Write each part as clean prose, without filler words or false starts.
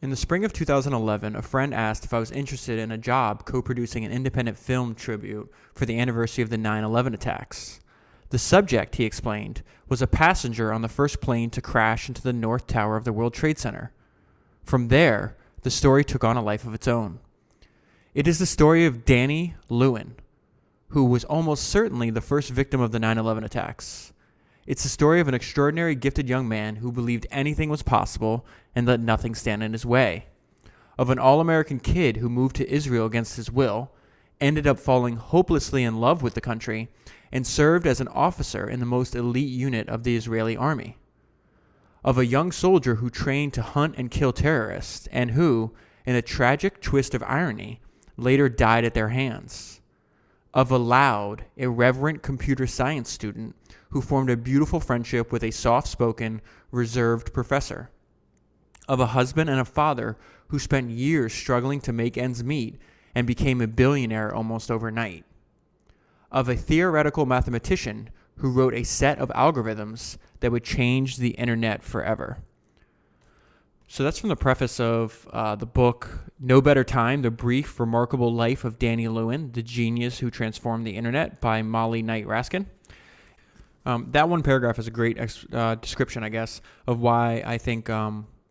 In the spring of 2011, a friend asked if I was interested in a job co-producing an independent film tribute for the anniversary of the 9/11 attacks. The subject, he explained, was a passenger on the first plane to crash into the North Tower of the World Trade Center. From there, the story took on a life of its own. It is the story of Danny Lewin, who was almost certainly the first victim of the 9/11 attacks. It's the story of an extraordinary gifted young man who believed anything was possible and let nothing stand in his way. Of an all-American kid who moved to Israel against his will, ended up falling hopelessly in love with the country, and served as an officer in the most elite unit of the Israeli army. Of a young soldier who trained to hunt and kill terrorists, and who, in a tragic twist of irony, later died at their hands. Of a loud, irreverent computer science student who formed a beautiful friendship with a soft-spoken, reserved professor. Of a husband and a father who spent years struggling to make ends meet and became a billionaire almost overnight. Of a theoretical mathematician who wrote a set of algorithms that would change the internet forever. So that's from the preface of the book, No Better Time, The Brief, Remarkable Life of Danny Lewin, the Genius Who Transformed the Internet by Molly Knight Raskin. That one paragraph is a great description, I guess, of why I think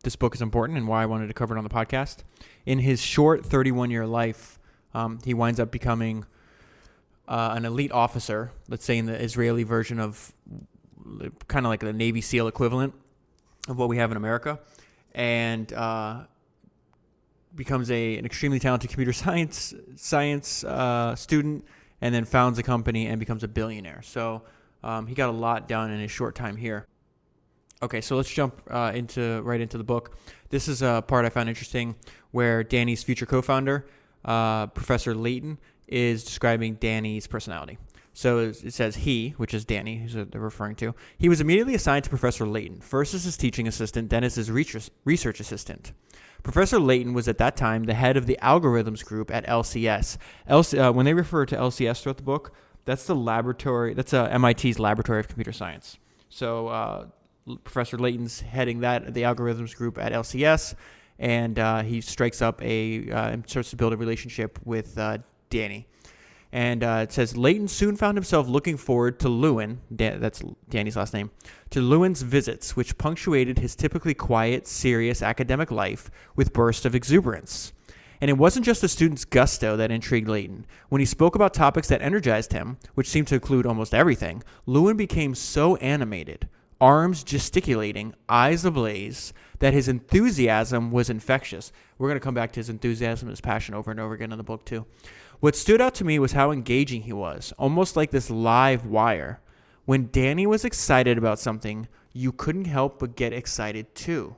this book is important and why I wanted to cover it on the podcast. In his short 31-year life, he winds up becoming an elite officer, let's say in the Israeli version of kind of like the Navy SEAL equivalent of what we have in America, and becomes an extremely talented computer science student, and then founds a company and becomes a billionaire. So he got a lot done in his short time here. Okay, so let's jump right into the book. This is a part I found interesting where Danny's future co-founder, Professor Layton, is describing Danny's personality. So it says he, which is Danny, who's they're referring to, he was immediately assigned to Professor Layton, first as his teaching assistant, then as his research assistant. Professor Layton was at that time the head of the algorithms group at LCS. When they refer to LCS throughout the book, that's the laboratory. That's MIT's Laboratory of Computer Science. So Professor Layton's heading the algorithms group at LCS, and he strikes up and starts to build a relationship with Danny. And it says, Layton soon found himself looking forward to Lewin, that's Danny's last name, to Lewin's visits, which punctuated his typically quiet, serious academic life with bursts of exuberance. And it wasn't just the student's gusto that intrigued Layton. When he spoke about topics that energized him, which seemed to include almost everything, Lewin became so animated, arms gesticulating, eyes ablaze, that his enthusiasm was infectious. We're going to come back to his enthusiasm and his passion over and over again in the book too. What stood out to me was how engaging he was, almost like this live wire. When Danny was excited about something, you couldn't help but get excited too.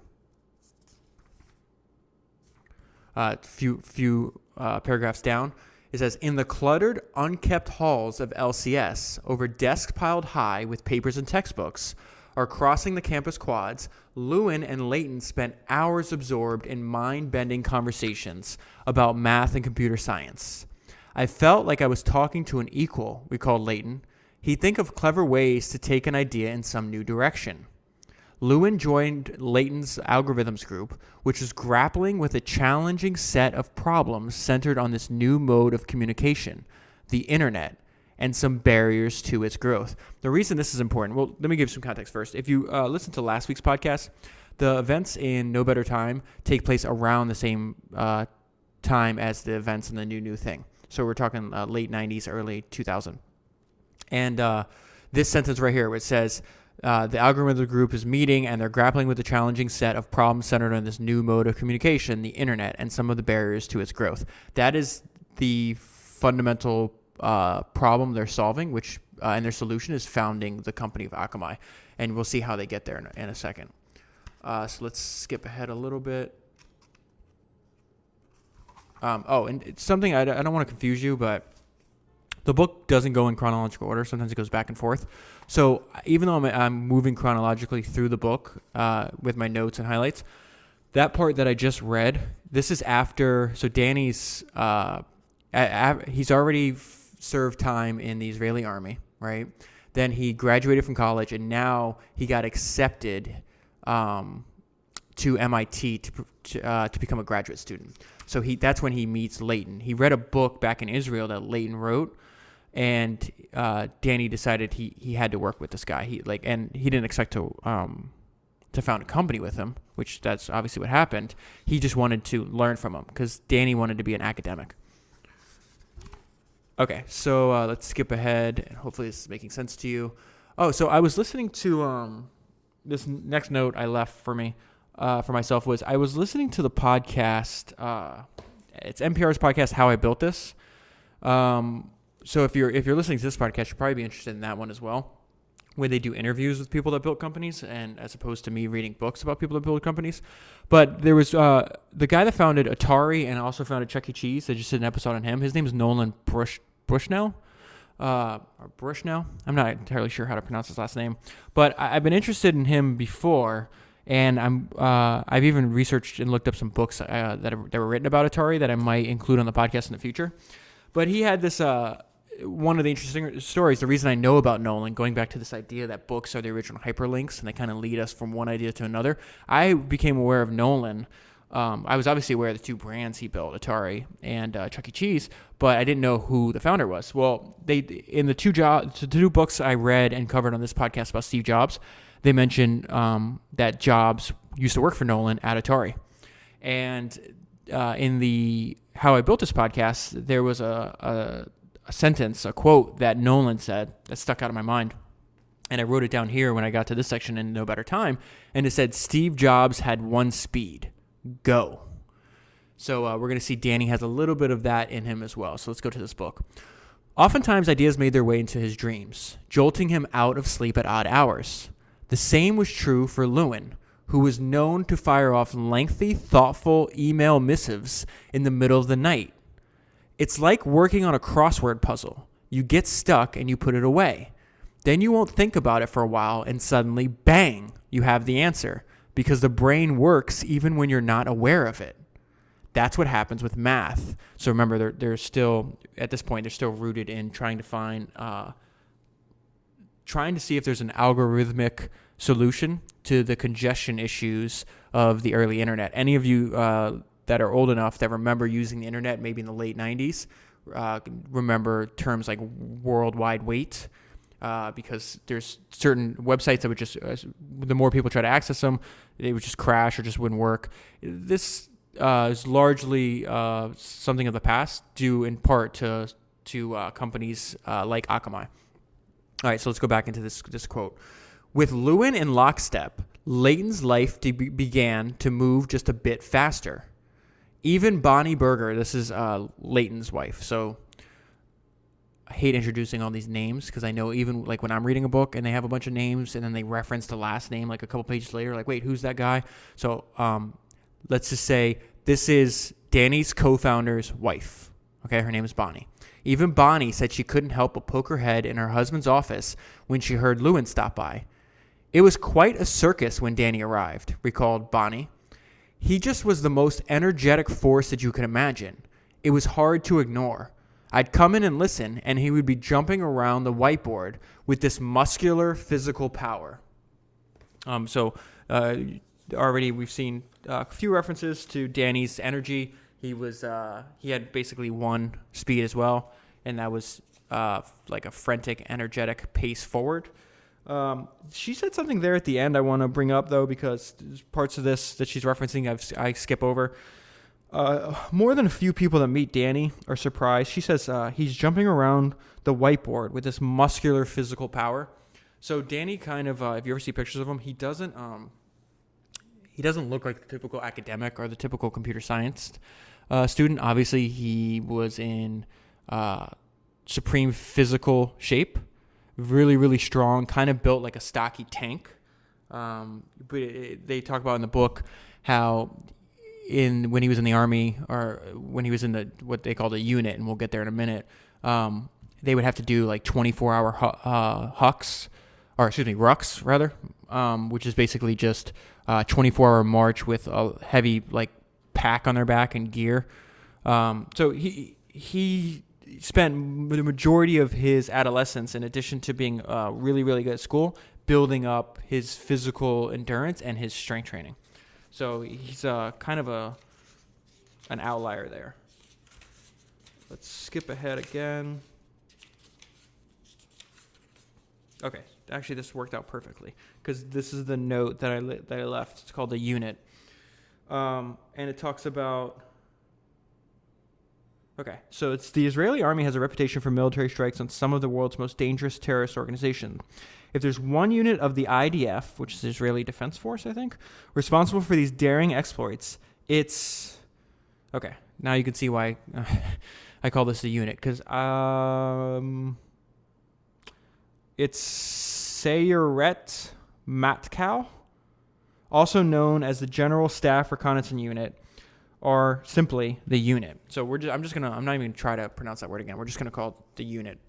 Few paragraphs down, it says, in the cluttered, unkept halls of LCS, over desks piled high with papers and textbooks, or crossing the campus quads, Lewin and Layton spent hours absorbed in mind-bending conversations about math and computer science. I felt like I was talking to an equal, recalled Layton. He'd think of clever ways to take an idea in some new direction. Lewin joined Layton's algorithms group, which was grappling with a challenging set of problems centered on this new mode of communication, the internet, and some barriers to its growth. The reason this is important, well, let me give you some context first. If you listen to last week's podcast, the events in No Better Time take place around the same time as the events in the new thing. So we're talking late 90s, early 2000. And this sentence right here, where it says, the algorithm group is meeting and they're grappling with a challenging set of problems centered on this new mode of communication, the internet, and some of the barriers to its growth. That is the fundamental problem they're solving, which and their solution is founding the company of Akamai. And we'll see how they get there in a second. So let's skip ahead a little bit. And it's something I don't want to confuse you, but the book doesn't go in chronological order. Sometimes it goes back and forth. So even though I'm moving chronologically through the book with my notes and highlights, that part that I just read, this is after. So Danny's he's already served time in the Israeli army, right? Then he graduated from college, and now he got accepted to MIT to become a graduate student. So that's when he meets Layton. He read a book back in Israel that Layton wrote, and Danny decided he had to work with this guy. And he didn't expect to found a company with him, which that's obviously what happened. He just wanted to learn from him because Danny wanted to be an academic. Okay, so let's skip ahead, and hopefully this is making sense to you. Oh, so I was listening to this next note I left for myself was I was listening to the podcast. It's NPR's podcast, How I Built This. So if you're listening to this podcast, you'll probably be interested in that one as well, where they do interviews with people that built companies, and as opposed to me reading books about people that build companies. But there was the guy that founded Atari and also founded Chuck E. Cheese. They just did an episode on him. His name is Nolan Bushnell. Or Bushnell. I'm not entirely sure how to pronounce his last name, but I've been interested in him before, and I've even researched and looked up some books that were written about Atari that I might include on the podcast in the future. But he had this one of the interesting stories. The reason I know about Nolan, going back to this idea that books are the original hyperlinks and they kind of lead us from one idea to another, I became aware of Nolan. I was obviously aware of the two brands he built, Atari and Chuck E. Cheese, but I didn't know who the founder was. Well, in the two books I read and covered on this podcast about Steve Jobs, they mentioned that Jobs used to work for Nolan at Atari. And in the How I Built This podcast, there was a sentence, a quote that Nolan said that stuck out of my mind. And I wrote it down here when I got to this section in No Better Time. And it said, Steve Jobs had one speed: go. So we're going to see Danny has a little bit of that in him as well. So let's go to this book. Oftentimes, ideas made their way into his dreams, jolting him out of sleep at odd hours. The same was true for Lewin, who was known to fire off lengthy, thoughtful email missives in the middle of the night. It's like working on a crossword puzzle. You get stuck and you put it away. Then you won't think about it for a while, and suddenly, bang, you have the answer, because the brain works even when you're not aware of it. That's what happens with math. So remember, they're still, at this point, they're still rooted in trying to see if there's an algorithmic solution to the congestion issues of the early internet. Any of you that are old enough that remember using the internet maybe in the late 90s, remember terms like World Wide Wait, because there's certain websites that would just, the more people try to access them, they would just crash or just wouldn't work. This is largely something of the past, due in part to companies like Akamai. All right, so let's go back into this quote. With Lewin in lockstep, Layton's life began to move just a bit faster. Even Bonnie Berger, this is Layton's wife. So I hate introducing all these names because I know even like when I'm reading a book and they have a bunch of names and then they reference the last name like a couple pages later, like, wait, who's that guy? So let's just say this is Danny's co-founder's wife. Okay, her name is Bonnie. Even Bonnie said she couldn't help but poke her head in her husband's office when she heard Lewin stop by. It was quite a circus when Danny arrived, recalled Bonnie. He just was the most energetic force that you could imagine. It was hard to ignore. I'd come in and listen, and he would be jumping around the whiteboard with this muscular physical power. Already we've seen a few references to Danny's energy. He had basically one speed as well, and that was like a frantic, energetic pace forward. She said something there at the end I want to bring up, though, because there's parts of this that she's referencing I skip over. More than a few people that meet Danny are surprised. She says he's jumping around the whiteboard with this muscular physical power. So Danny kind of, if you ever see pictures of him, he doesn't look like the typical academic or the typical computer science student. Obviously, he was in supreme physical shape. Really, really strong, kind of built like a stocky tank. But they talk about in the book how when he was in the army or when he was in what they call the unit, and we'll get there in a minute, they would have to do like 24-hour rucks rather, which is basically just 24-hour march with a heavy like pack on their back and gear. So he spent the majority of his adolescence, in addition to being really, really good at school, building up his physical endurance and his strength training. So he's kind of an outlier there. Let's skip ahead again. Okay, actually this worked out perfectly because this is the note that I left. It's called the unit, and it talks about. Okay, so it's the Israeli army has a reputation for military strikes on some of the world's most dangerous terrorist organizations. If there's one unit of the IDF, which is the Israeli Defense Force, I think, responsible for these daring exploits, it's... Okay, now you can see why I call this a unit, because it's Sayeret Matkal, also known as the General Staff Reconnaissance Unit, or simply the unit. So I'm not even gonna try to pronounce that word again. We're just gonna call it the unit.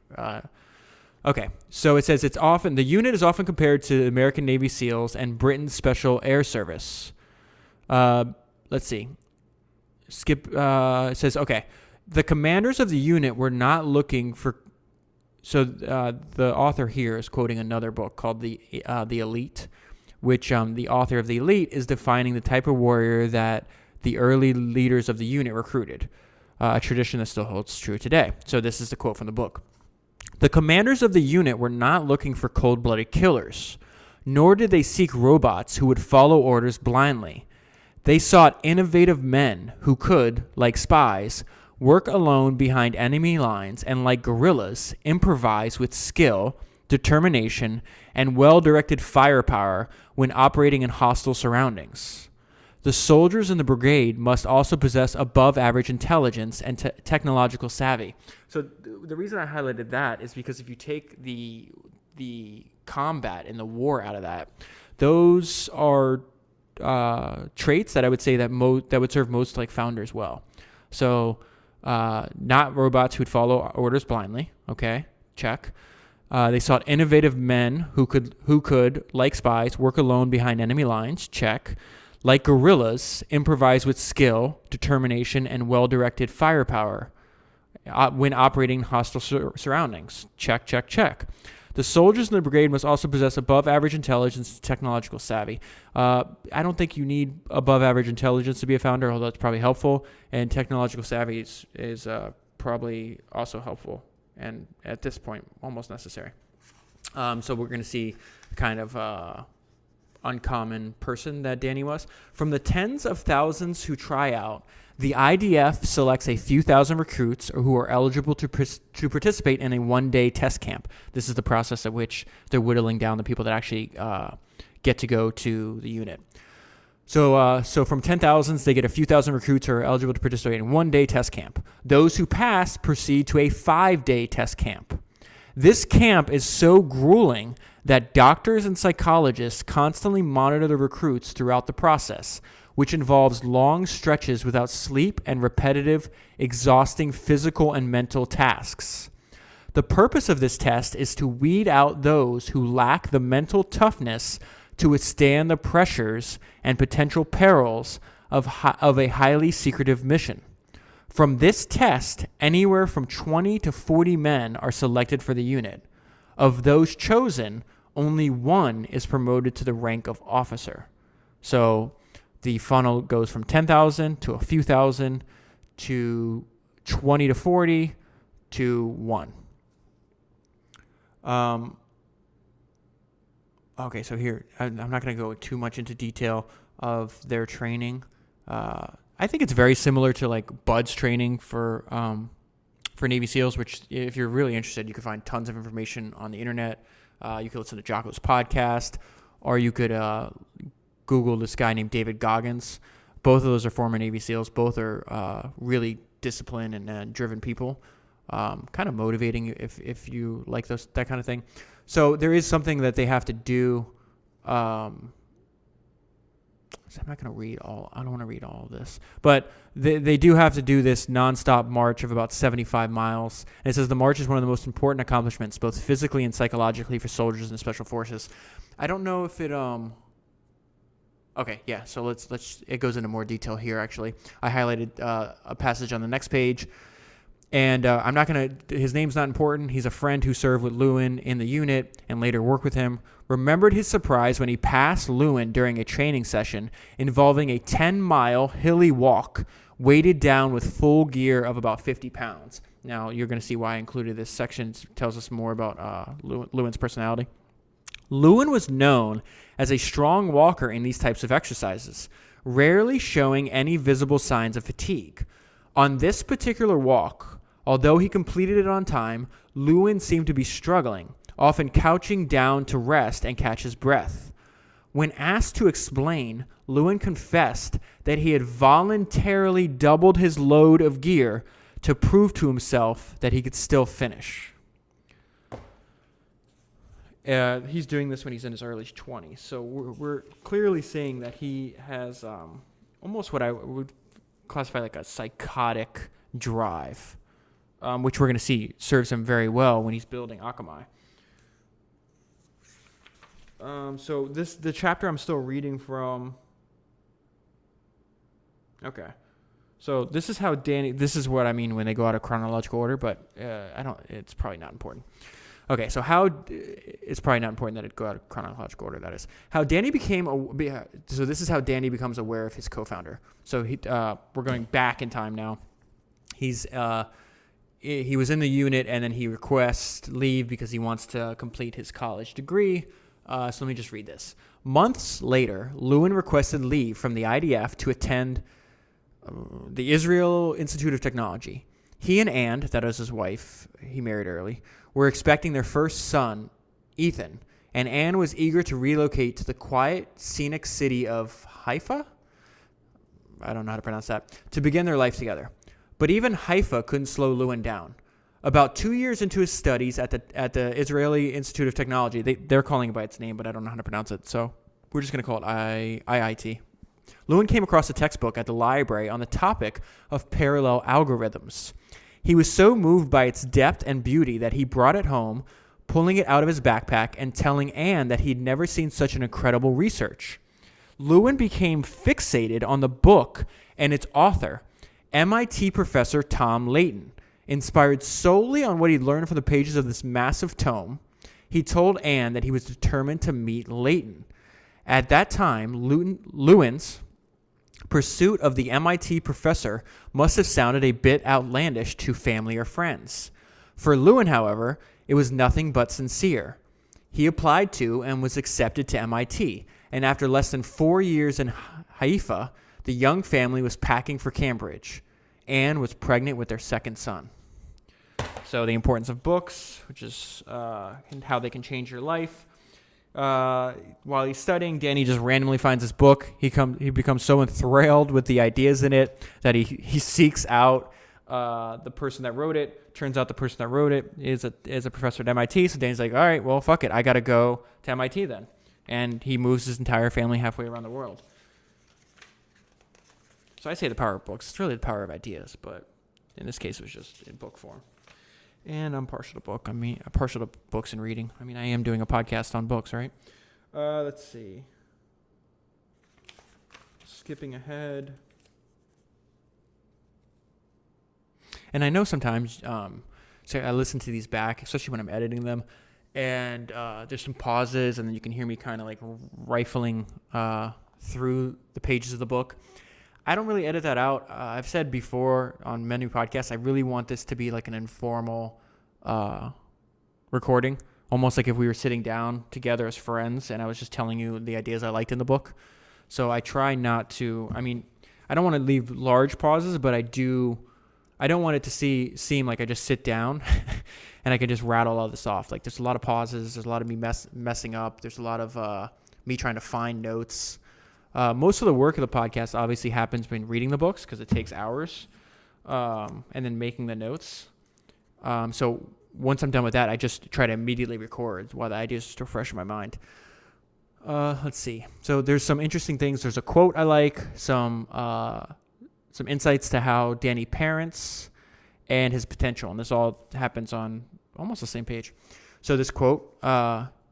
Okay, so it says the unit is often compared to American Navy SEALs and Britain's Special Air Service. Let's see. It says, okay, the commanders of the unit were not looking for. So the author here is quoting another book called the Elite, which the author of the Elite is defining the type of warrior that the early leaders of the unit recruited, a tradition that still holds true today. So this is the quote from the book. The commanders of the unit were not looking for cold-blooded killers, nor did they seek robots who would follow orders blindly. They sought innovative men who could, like spies, work alone behind enemy lines and, like guerrillas, improvise with skill, determination, and well-directed firepower when operating in hostile surroundings. The soldiers in the brigade must also possess above-average intelligence and technological savvy. So the reason I highlighted that is because if you take the combat and the war out of that, those are traits that I would say that would serve most like founders well. So not robots who'd follow orders blindly. Okay, check. They sought innovative men who could, like spies, work alone behind enemy lines. Check. Like guerrillas, improvise with skill, determination, and well-directed firepower when operating in hostile surroundings. Check, check, check. The soldiers in the brigade must also possess above-average intelligence and technological savvy. I don't think you need above-average intelligence to be a founder, although it's probably helpful. And technological savvy is probably also helpful, and at this point, almost necessary. So we're going to see kind of uncommon person that Danny was. From the tens of thousands who try out, the IDF selects a few thousand recruits who are eligible to participate in a one-day test camp. This is the process at which they're whittling down the people that actually get to go to the unit. So from 10,000s, they get a few thousand recruits who are eligible to participate in one-day test camp. Those who pass proceed to a 5-day test camp. This camp is so grueling that doctors and psychologists constantly monitor the recruits throughout the process, which involves long stretches without sleep and repetitive, exhausting physical and mental tasks. The purpose of this test is to weed out those who lack the mental toughness to withstand the pressures and potential perils of a highly secretive mission. From this test, anywhere from 20 to 40 men are selected for the unit. Of those chosen, only one is promoted to the rank of officer. So the funnel goes from 10,000 to a few thousand to 20 to 40 to 1. Okay, so here, I'm not going to go too much into detail of their training. I think it's very similar to like Bud's training for Navy SEALs, which if you're really interested, you can find tons of information on the internet. You could listen to Jocko's podcast, or you could Google this guy named David Goggins. Both of those are former Navy SEALs. Both are really disciplined and driven people. Kind of motivating if you like that kind of thing. So there is something that they have to do. I'm not going to read all. I don't want to read all of this, but they do have to do this nonstop march of about 75 miles. And it says the march is one of the most important accomplishments, both physically and psychologically, for soldiers and special forces. I don't know if it. Okay, yeah. So let's. It goes into more detail here. Actually, I highlighted a passage on the next page. And his name's not important. He's a friend who served with Lewin in the unit and later worked with him. Remembered his surprise when he passed Lewin during a training session involving a 10-mile hilly walk, weighted down with full gear of about 50 pounds. Now, you're going to see why I included this section. It tells us more about Lewin's personality. Lewin was known as a strong walker in these types of exercises, rarely showing any visible signs of fatigue. On this particular walk, although he completed it on time, Lewin seemed to be struggling, often couching down to rest and catch his breath. When asked to explain, Lewin confessed that he had voluntarily doubled his load of gear to prove to himself that he could still finish. He's doing this when he's in his early 20s, so we're clearly seeing that he has almost what I would classify like a psychotic drive, which we're going to see serves him very well when he's building Akamai. So the chapter I'm still reading from. Okay, so this is how Danny. This is what I mean when they go out of chronological order, but it's probably not important. Okay, so it's probably not important that it go out of chronological order. That is how Danny so this is how Danny becomes aware of his co-founder. So we're going back in time now. He was in the unit and then he requests leave because he wants to complete his college degree. So let me just read this. Months later, Lewin requested leave from the IDF to attend the Israel Institute of Technology. He and Ann, that is his wife, he married early, were expecting their first son, Ethan, and Ann was eager to relocate to the quiet, scenic city of Haifa? I don't know how to pronounce that, to begin their life together. But even Haifa couldn't slow Lewin down. About 2 years into his studies at the Israeli Institute of Technology, they're calling it by its name, but I don't know how to pronounce it, so we're just going to call it IIT. Lewin came across a textbook at the library on the topic of parallel algorithms. He was so moved by its depth and beauty that he brought it home, pulling it out of his backpack and telling Anne that he'd never seen such an incredible research. Lewin became fixated on the book and its author, MIT professor Tom Layton. Inspired solely on what he'd learned from the pages of this massive tome, he told Anne that he was determined to meet Layton. At that time, Lewin's pursuit of the MIT professor must have sounded a bit outlandish to family or friends. For Lewin, however, it was nothing but sincere. He applied to and was accepted to MIT, and after less than 4 years in Haifa, the young family was packing for Cambridge. Anne was pregnant with their second son. So the importance of books, which is and how they can change your life. While he's studying, Danny just randomly finds this book. He becomes so enthralled with the ideas in it that he seeks out the person that wrote it. Turns out the person that wrote it is a professor at MIT. So Danny's like, all right, well, fuck it. I got to go to MIT then. And he moves his entire family halfway around the world. So I say the power of books. It's really the power of ideas, but in this case, it was just in book form. And I'm partial to books and reading. I mean, I am doing a podcast on books, right? Let's see. Skipping ahead. And I know sometimes, so I listen to these back, especially when I'm editing them, and there's some pauses, and then you can hear me kind of like rifling through the pages of the book. I don't really edit that out. I've said before on many podcasts, I really want this to be like an informal recording, almost like if we were sitting down together as friends and I was just telling you the ideas I liked in the book. So I try not to, I mean, I don't want to leave large pauses, but I don't want it to seem like I just sit down and I can just rattle all this off. Like there's a lot of pauses. There's a lot of me messing up. There's a lot of me trying to find notes. Most of the work of the podcast obviously happens when reading the books because it takes hours, and then making the notes. So once I'm done with that, I just try to immediately record while the ideas are still fresh in my mind. Let's see. So there's some interesting things. There's a quote I like, some insights to how Danny parents and his potential. And this all happens on almost the same page. So this quote,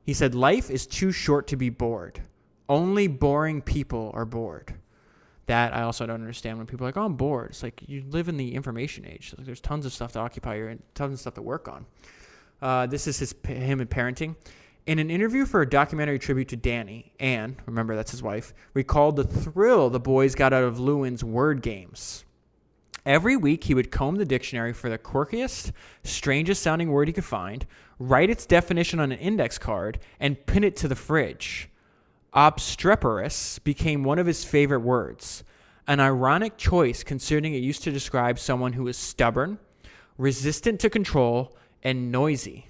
he said, "Life is too short to be bored. Only boring people are bored. That I also don't understand when people are like, oh, I'm bored. It's like you live in the information age. Like, there's tons of stuff to occupy you and tons of stuff to work on. This is him in parenting. In an interview for a documentary tribute to Danny, Anne, remember that's his wife, recalled the thrill the boys got out of Lewin's word games. Every week, he would comb the dictionary for the quirkiest, strangest sounding word he could find, write its definition on an index card, and pin it to the fridge. Obstreperous became one of his favorite words, an ironic choice considering it used to describe someone who was stubborn, resistant to control, and noisy.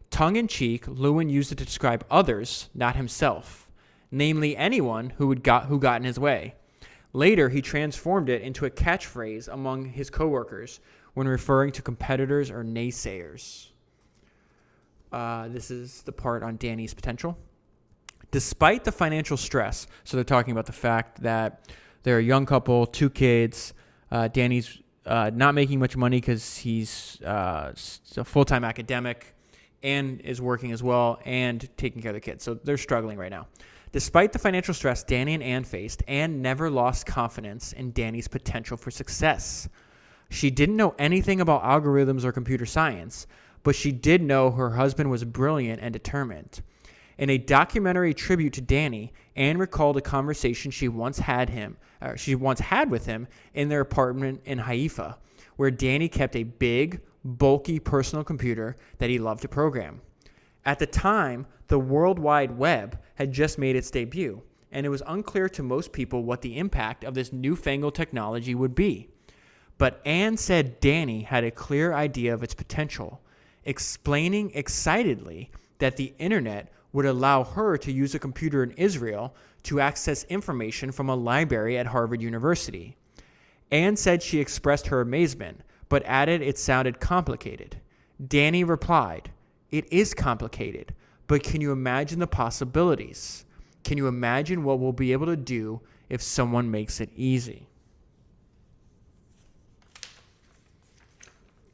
Tongue-in-cheek, Lewin used it to describe others, not himself, namely anyone who got in his way. Later, he transformed it into a catchphrase among his coworkers when referring to competitors or naysayers. This is the part on Danny's potential. Despite the financial stress, so they're talking about the fact that they're a young couple, 2 kids. Danny's not making much money because he's a full-time academic and is working as well and taking care of the kids. So they're struggling right now. Despite the financial stress Danny and Anne faced, Anne never lost confidence in Danny's potential for success. She didn't know anything about algorithms or computer science, but she did know her husband was brilliant and determined. In a documentary tribute to Danny, Anne recalled a conversation she once had with him in their apartment in Haifa, where Danny kept a big, bulky personal computer that he loved to program. At the time, the World Wide Web had just made its debut, and it was unclear to most people what the impact of this newfangled technology would be. But Anne said Danny had a clear idea of its potential, explaining excitedly that the internet would allow her to use a computer in Israel to access information from a library at Harvard University. Anne said she expressed her amazement, but added it sounded complicated. Danny replied, "It is complicated, but can you imagine the possibilities? Can you imagine what we'll be able to do if someone makes it easy?"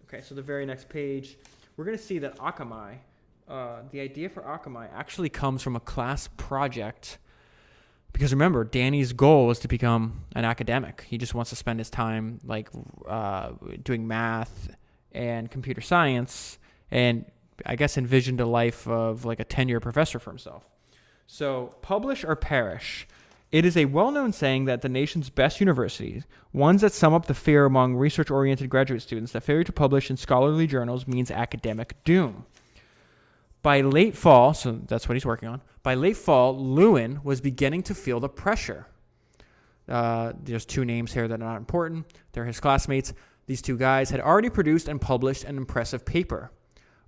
Okay, so the very next page, we're going to see that Akamai, the idea for Akamai actually comes from a class project. Because remember, Danny's goal was to become an academic. He just wants to spend his time doing math and computer science, and I guess envisioned a life of like a tenure professor for himself. So, publish or perish. It is a well-known saying that the nation's best universities, ones that sum up the fear among research-oriented graduate students that failure to publish in scholarly journals means academic doom. By late fall, so that's what he's working on, by late fall, Lewin was beginning to feel the pressure. There's 2 names here that are not important. They're his classmates. These 2 guys had already produced and published an impressive paper.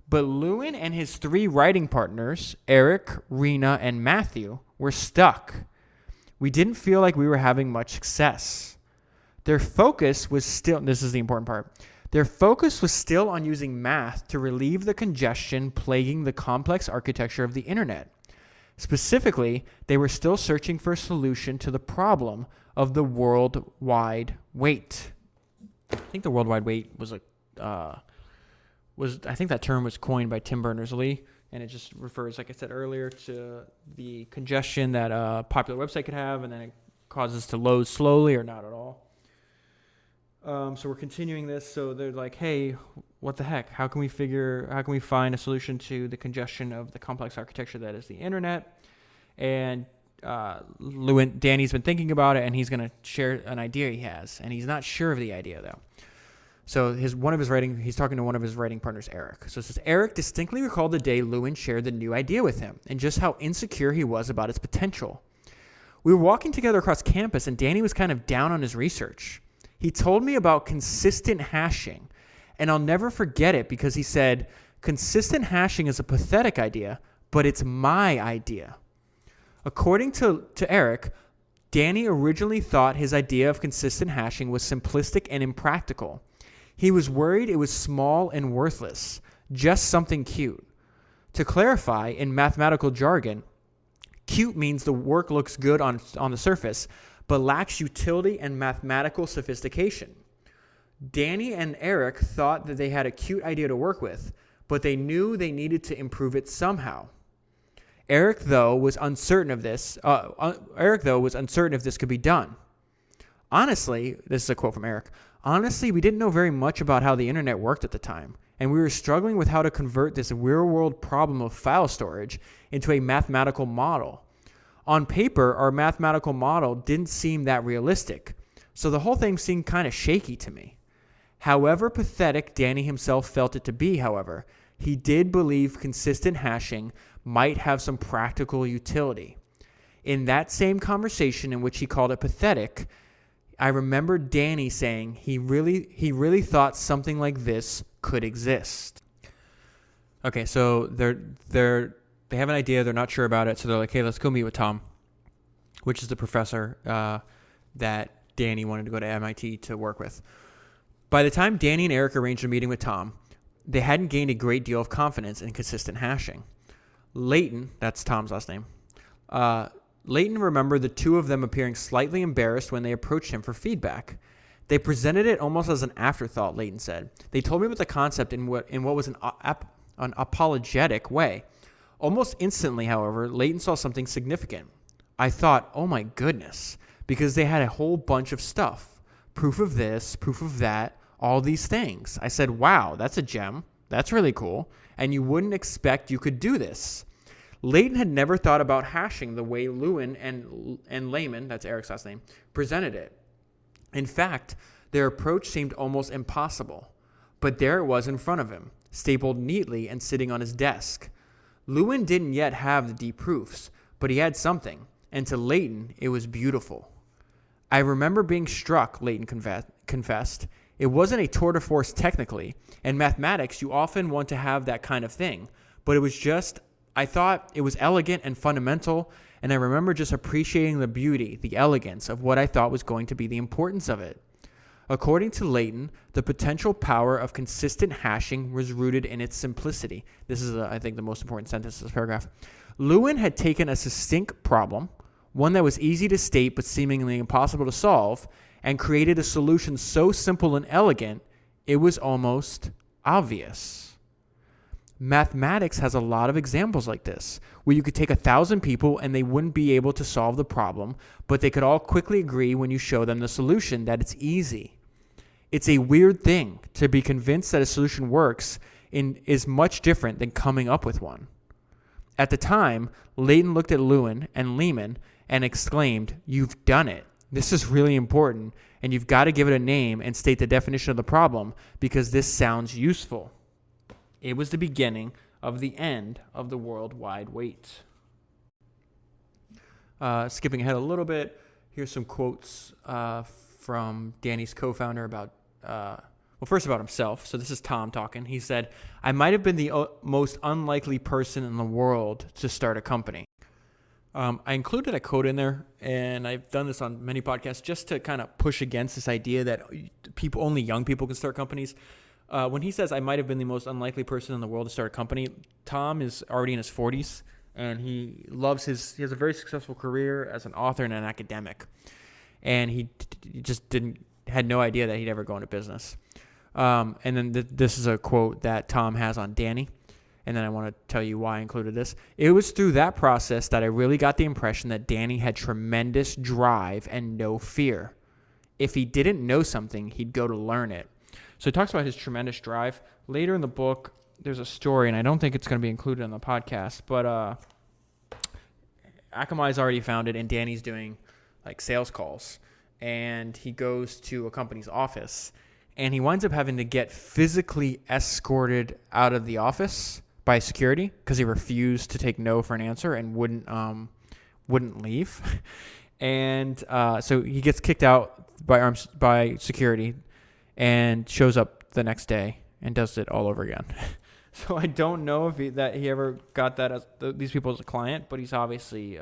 But Lewin and his 3 writing partners, Eric, Rena, and Matthew, were stuck. We didn't feel like we were having much success. Their focus was still, this is the important part, their focus was still on using math to relieve the congestion plaguing the complex architecture of the internet. Specifically, they were still searching for a solution to the problem of the worldwide weight. I think the worldwide weight was I think that term was coined by Tim Berners-Lee, and it just refers, like I said earlier, to the congestion that a popular website could have, and then it causes to load slowly or not at all. So we're continuing this. So they're like, hey, what the heck? How can we find a solution to the congestion of the complex architecture that is the internet? And Danny's been thinking about it, and he's going to share an idea he has, and he's not sure of the idea though. So he's talking to one of his writing partners, Eric. So it says, Eric distinctly recalled the day Lewin shared the new idea with him and just how insecure he was about its potential. We were walking together across campus, and Danny was kind of down on his research. He told me about consistent hashing, and I'll never forget it because he said, consistent hashing is a pathetic idea, but it's my idea. According to Eric, Danny originally thought his idea of consistent hashing was simplistic and impractical. He was worried it was small and worthless, just something cute. To clarify, in mathematical jargon, cute means the work looks good on the surface, but lacks utility and mathematical sophistication. Danny and Eric thought that they had a cute idea to work with, but they knew they needed to improve it somehow. Eric, though, was uncertain if this could be done. Honestly, this is a quote from Eric. Honestly, we didn't know very much about how the internet worked at the time, and we were struggling with how to convert this real-world problem of file storage into a mathematical model. On paper, our mathematical model didn't seem that realistic, so the whole thing seemed kind of shaky to me. However pathetic Danny himself felt it to be, however, he did believe consistent hashing might have some practical utility. In that same conversation in which he called it pathetic, I remember Danny saying he really thought something like this could exist. Okay, so they have an idea, they're not sure about it, so they're like, hey, let's go meet with Tom, which is the professor that Danny wanted to go to MIT to work with. By the time Danny and Eric arranged a meeting with Tom, they hadn't gained a great deal of confidence in consistent hashing. Leighton, that's Tom's last name, Leighton remembered the two of them appearing slightly embarrassed when they approached him for feedback. They presented it almost as an afterthought, Leighton said. They told me about the concept in what was an apologetic way. Almost instantly, however, Leighton saw something significant. I thought, oh my goodness, because they had a whole bunch of stuff. Proof of this, proof of that, all these things. I said, wow, that's a gem. That's really cool. And you wouldn't expect you could do this. Leighton had never thought about hashing the way Lewin and layman, that's Eric's last name, presented it. In fact, their approach seemed almost impossible. But there it was in front of him, stapled neatly and sitting on his desk. Lewin didn't yet have the deep proofs, but he had something, and to Leighton, it was beautiful. I remember being struck, Leighton confessed. It wasn't a tour de force technically. In mathematics, you often want to have that kind of thing, but it was just, I thought it was elegant and fundamental, and I remember just appreciating the beauty, the elegance of what I thought was going to be the importance of it. According to Leighton, the potential power of consistent hashing was rooted in its simplicity. This is, I think, the most important sentence in this paragraph. Lewin had taken a succinct problem, one that was easy to state but seemingly impossible to solve, and created a solution so simple and elegant, it was almost obvious. Mathematics has a lot of examples like this, where you could take 1,000 people and they wouldn't be able to solve the problem, but they could all quickly agree when you show them the solution that it's easy. It's a weird thing to be convinced that a solution works is much different than coming up with one. At the time, Leighton looked at Lewin and Lehman and exclaimed, "You've done it. This is really important, and you've got to give it a name and state the definition of the problem because this sounds useful." It was the beginning of the end of the worldwide wait. Skipping ahead a little bit, here's some quotes from Danny's co-founder about, first about himself. So this is Tom talking. He said, "I might have been the most unlikely person in the world to start a company." I included a quote in there, and I've done this on many podcasts just to kind of push against this idea that only young people can start companies. When he says, "I might have been the most unlikely person in the world to start a company," Tom is already in his 40s, and he has a very successful career as an author and an academic. And he just had no idea that he'd ever go into business. And then this is a quote that Tom has on Danny. And then I want to tell you why I included this. "It was through that process that I really got the impression that Danny had tremendous drive and no fear. If he didn't know something, he'd go to learn it." So he talks about his tremendous drive. Later in the book, there's a story, and I don't think it's going to be included in the podcast, but Akamai's already founded, and Danny's doing like sales calls. And he goes to a company's office, and he winds up having to get physically escorted out of the office by security because he refused to take no for an answer and wouldn't leave. And so he gets kicked out by security and shows up the next day and does it all over again. So I don't know if he ever got that as these people as a client, but he's obviously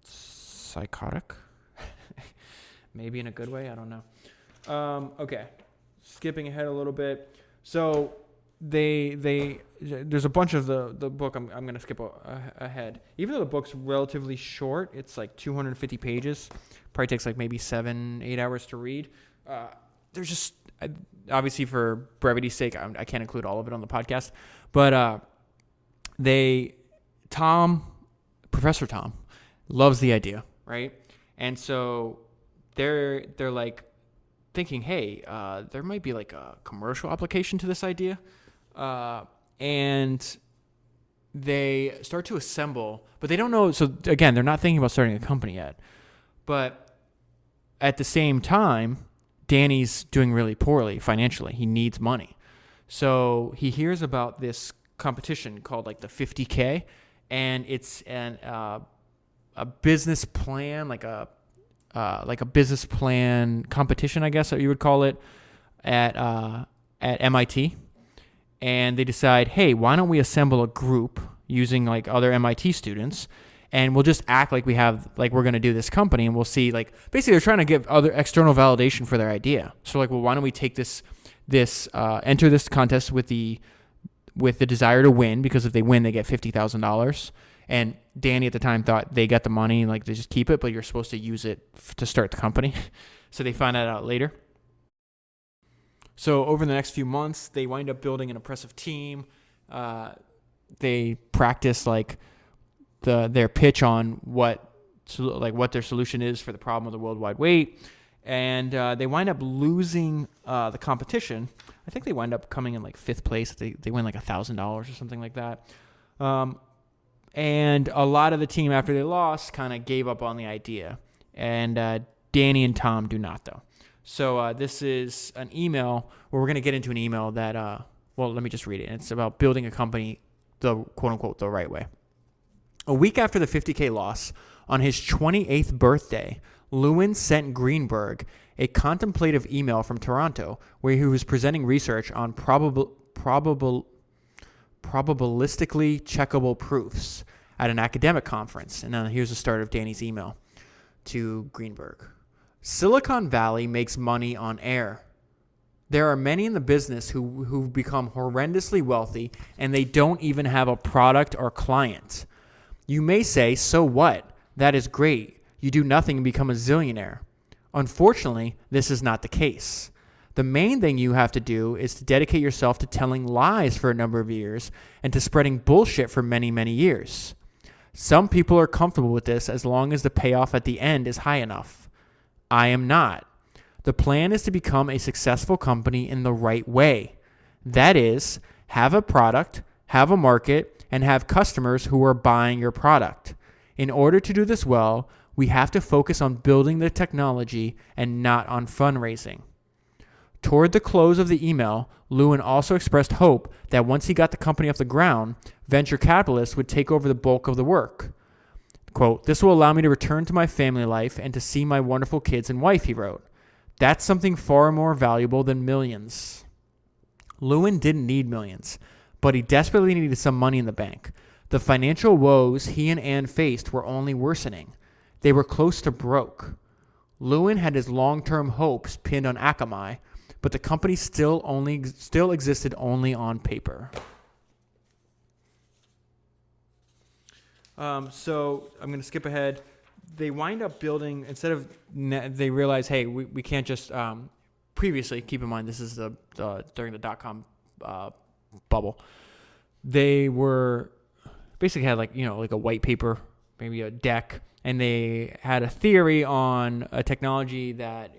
psychotic. Maybe in a good way, I don't know. Okay, skipping ahead a little bit. So there's a bunch of the book. I'm going to skip ahead. Even though the book's relatively short, it's like 250 pages. Probably takes like maybe 7-8 hours to read. There's just, obviously for brevity's sake, I can't include all of it on the podcast. But Professor Tom loves the idea, right? And so they're like thinking, hey, there might be like a commercial application to this idea, and they start to assemble, but they don't know. So again, they're not thinking about starting a company yet, but at the same time, Danny's doing really poorly financially. He needs money. So he hears about this competition called like the 50K, and it's a business plan, like a business plan competition, I guess you would call it, at MIT. And they decide, hey, why don't we assemble a group using like other MIT students, and we'll just act like we're going to do this company, and we'll see, like, basically they're trying to give other external validation for their idea. So like, well, why don't we take enter this contest with the desire to win, because if they win, they get $50,000. And Danny at the time thought they got the money, like they just keep it, but you're supposed to use it to start the company. So they find that out later. So over the next few months, they wind up building an impressive team. They practice like their pitch on what their solution is for the problem of the worldwide wait, and they wind up losing the competition. I think they wind up coming in like 5th place. They win like $1,000 or something like that. And a lot of the team, after they lost, kind of gave up on the idea. And Danny and Tom do not, though. So this is an email where we're going to get into an email that, let me just read it. It's about building a company the quote-unquote the right way. A week after the 50K loss, on his 28th birthday, Lewin sent Greenberg a contemplative email from Toronto where he was presenting research on probabilistically checkable proofs at an academic conference. And now here's the start of Danny's email to Greenberg. Silicon Valley makes money on air. There are many in the business who've become horrendously wealthy, and they don't even have a product or client. You may say, so what? That is great. You do nothing and become a zillionaire. Unfortunately, this is not the case. The main thing you have to do is to dedicate yourself to telling lies for a number of years and to spreading bullshit for many, many years. Some people are comfortable with this as long as the payoff at the end is high enough. I am not. The plan is to become a successful company in the right way. That is, have a product, have a market, and have customers who are buying your product. In order to do this well, we have to focus on building the technology and not on fundraising. Toward the close of the email, Lewin also expressed hope that once he got the company off the ground, venture capitalists would take over the bulk of the work. Quote, this will allow me to return to my family life and to see my wonderful kids and wife, he wrote. That's something far more valuable than millions. Lewin didn't need millions, but he desperately needed some money in the bank. The financial woes he and Anne faced were only worsening. They were close to broke. Lewin had his long-term hopes pinned on Akamai, but the company still existed only on paper. So I'm going to skip ahead. They wind up building, they realize, hey, we can't just, previously, keep in mind, this is during the dot-com bubble. They were basically had like a white paper, maybe a deck, and they had a theory on a technology that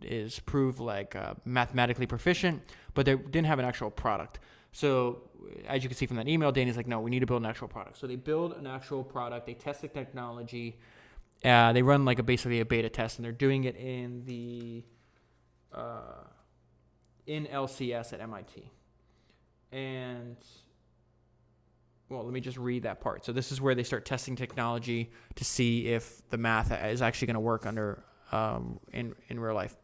is proved like mathematically proficient, but they didn't have an actual product. So as you can see from that email, Danny's like, no, we need to build an actual product. So they build an actual product. They test the technology. They run like basically a beta test, and they're doing it in LCS at MIT. And let me just read that part. So this is where they start testing technology to see if the math is actually going to work under in real life.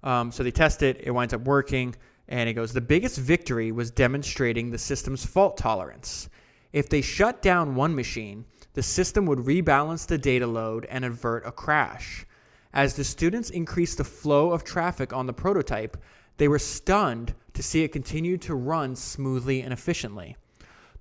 So they test it. It winds up working. And it goes, the biggest victory was demonstrating the system's fault tolerance. If they shut down one machine, the system would rebalance the data load and avert a crash. As the students increased the flow of traffic on the prototype, they were stunned to see it continue to run smoothly and efficiently.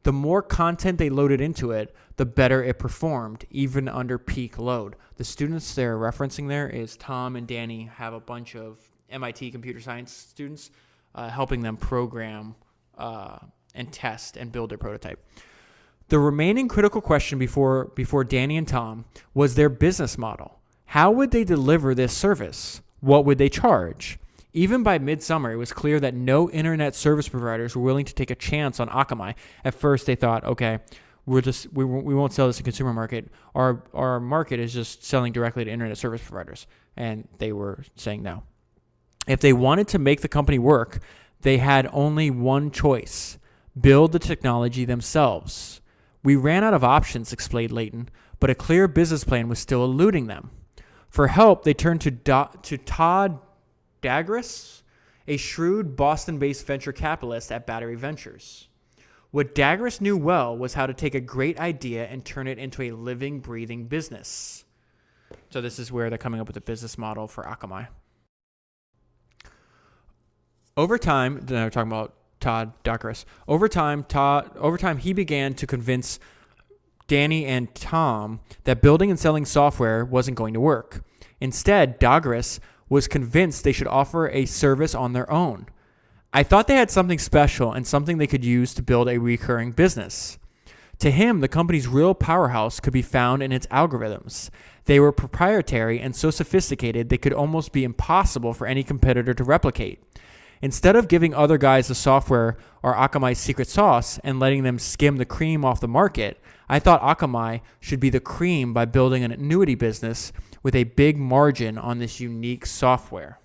The more content they loaded into it, the better it performed, even under peak load. The students they're referencing there is Tom and Danny have a bunch of MIT computer science students helping them program and test and build their prototype. The remaining critical question before Danny and Tom was their business model. How would they deliver this service? What would they charge? Even by midsummer, it was clear that no internet service providers were willing to take a chance on Akamai. At first, they thought, okay, we won't sell this to consumer market. Our market is just selling directly to internet service providers. And they were saying no. If they wanted to make the company work, they had only one choice: build the technology themselves. We ran out of options, explained Layton, but a clear business plan was still eluding them. For help, they turned to Todd Dagres, a shrewd Boston-based venture capitalist at Battery Ventures. What Dagres knew well was how to take a great idea and turn it into a living, breathing business. So this is where they're coming up with a business model for Akamai. Over time, then we're talking about Todd Dagres. Over time, he began to convince Danny and Tom that building and selling software wasn't going to work. Instead, Dagres was convinced they should offer a service on their own. I thought they had something special and something they could use to build a recurring business. To him, the company's real powerhouse could be found in its algorithms. They were proprietary and so sophisticated they could almost be impossible for any competitor to replicate. Instead of giving other guys the software or Akamai's secret sauce and letting them skim the cream off the market, I thought Akamai should be the cream by building an annuity business with a big margin on this unique software.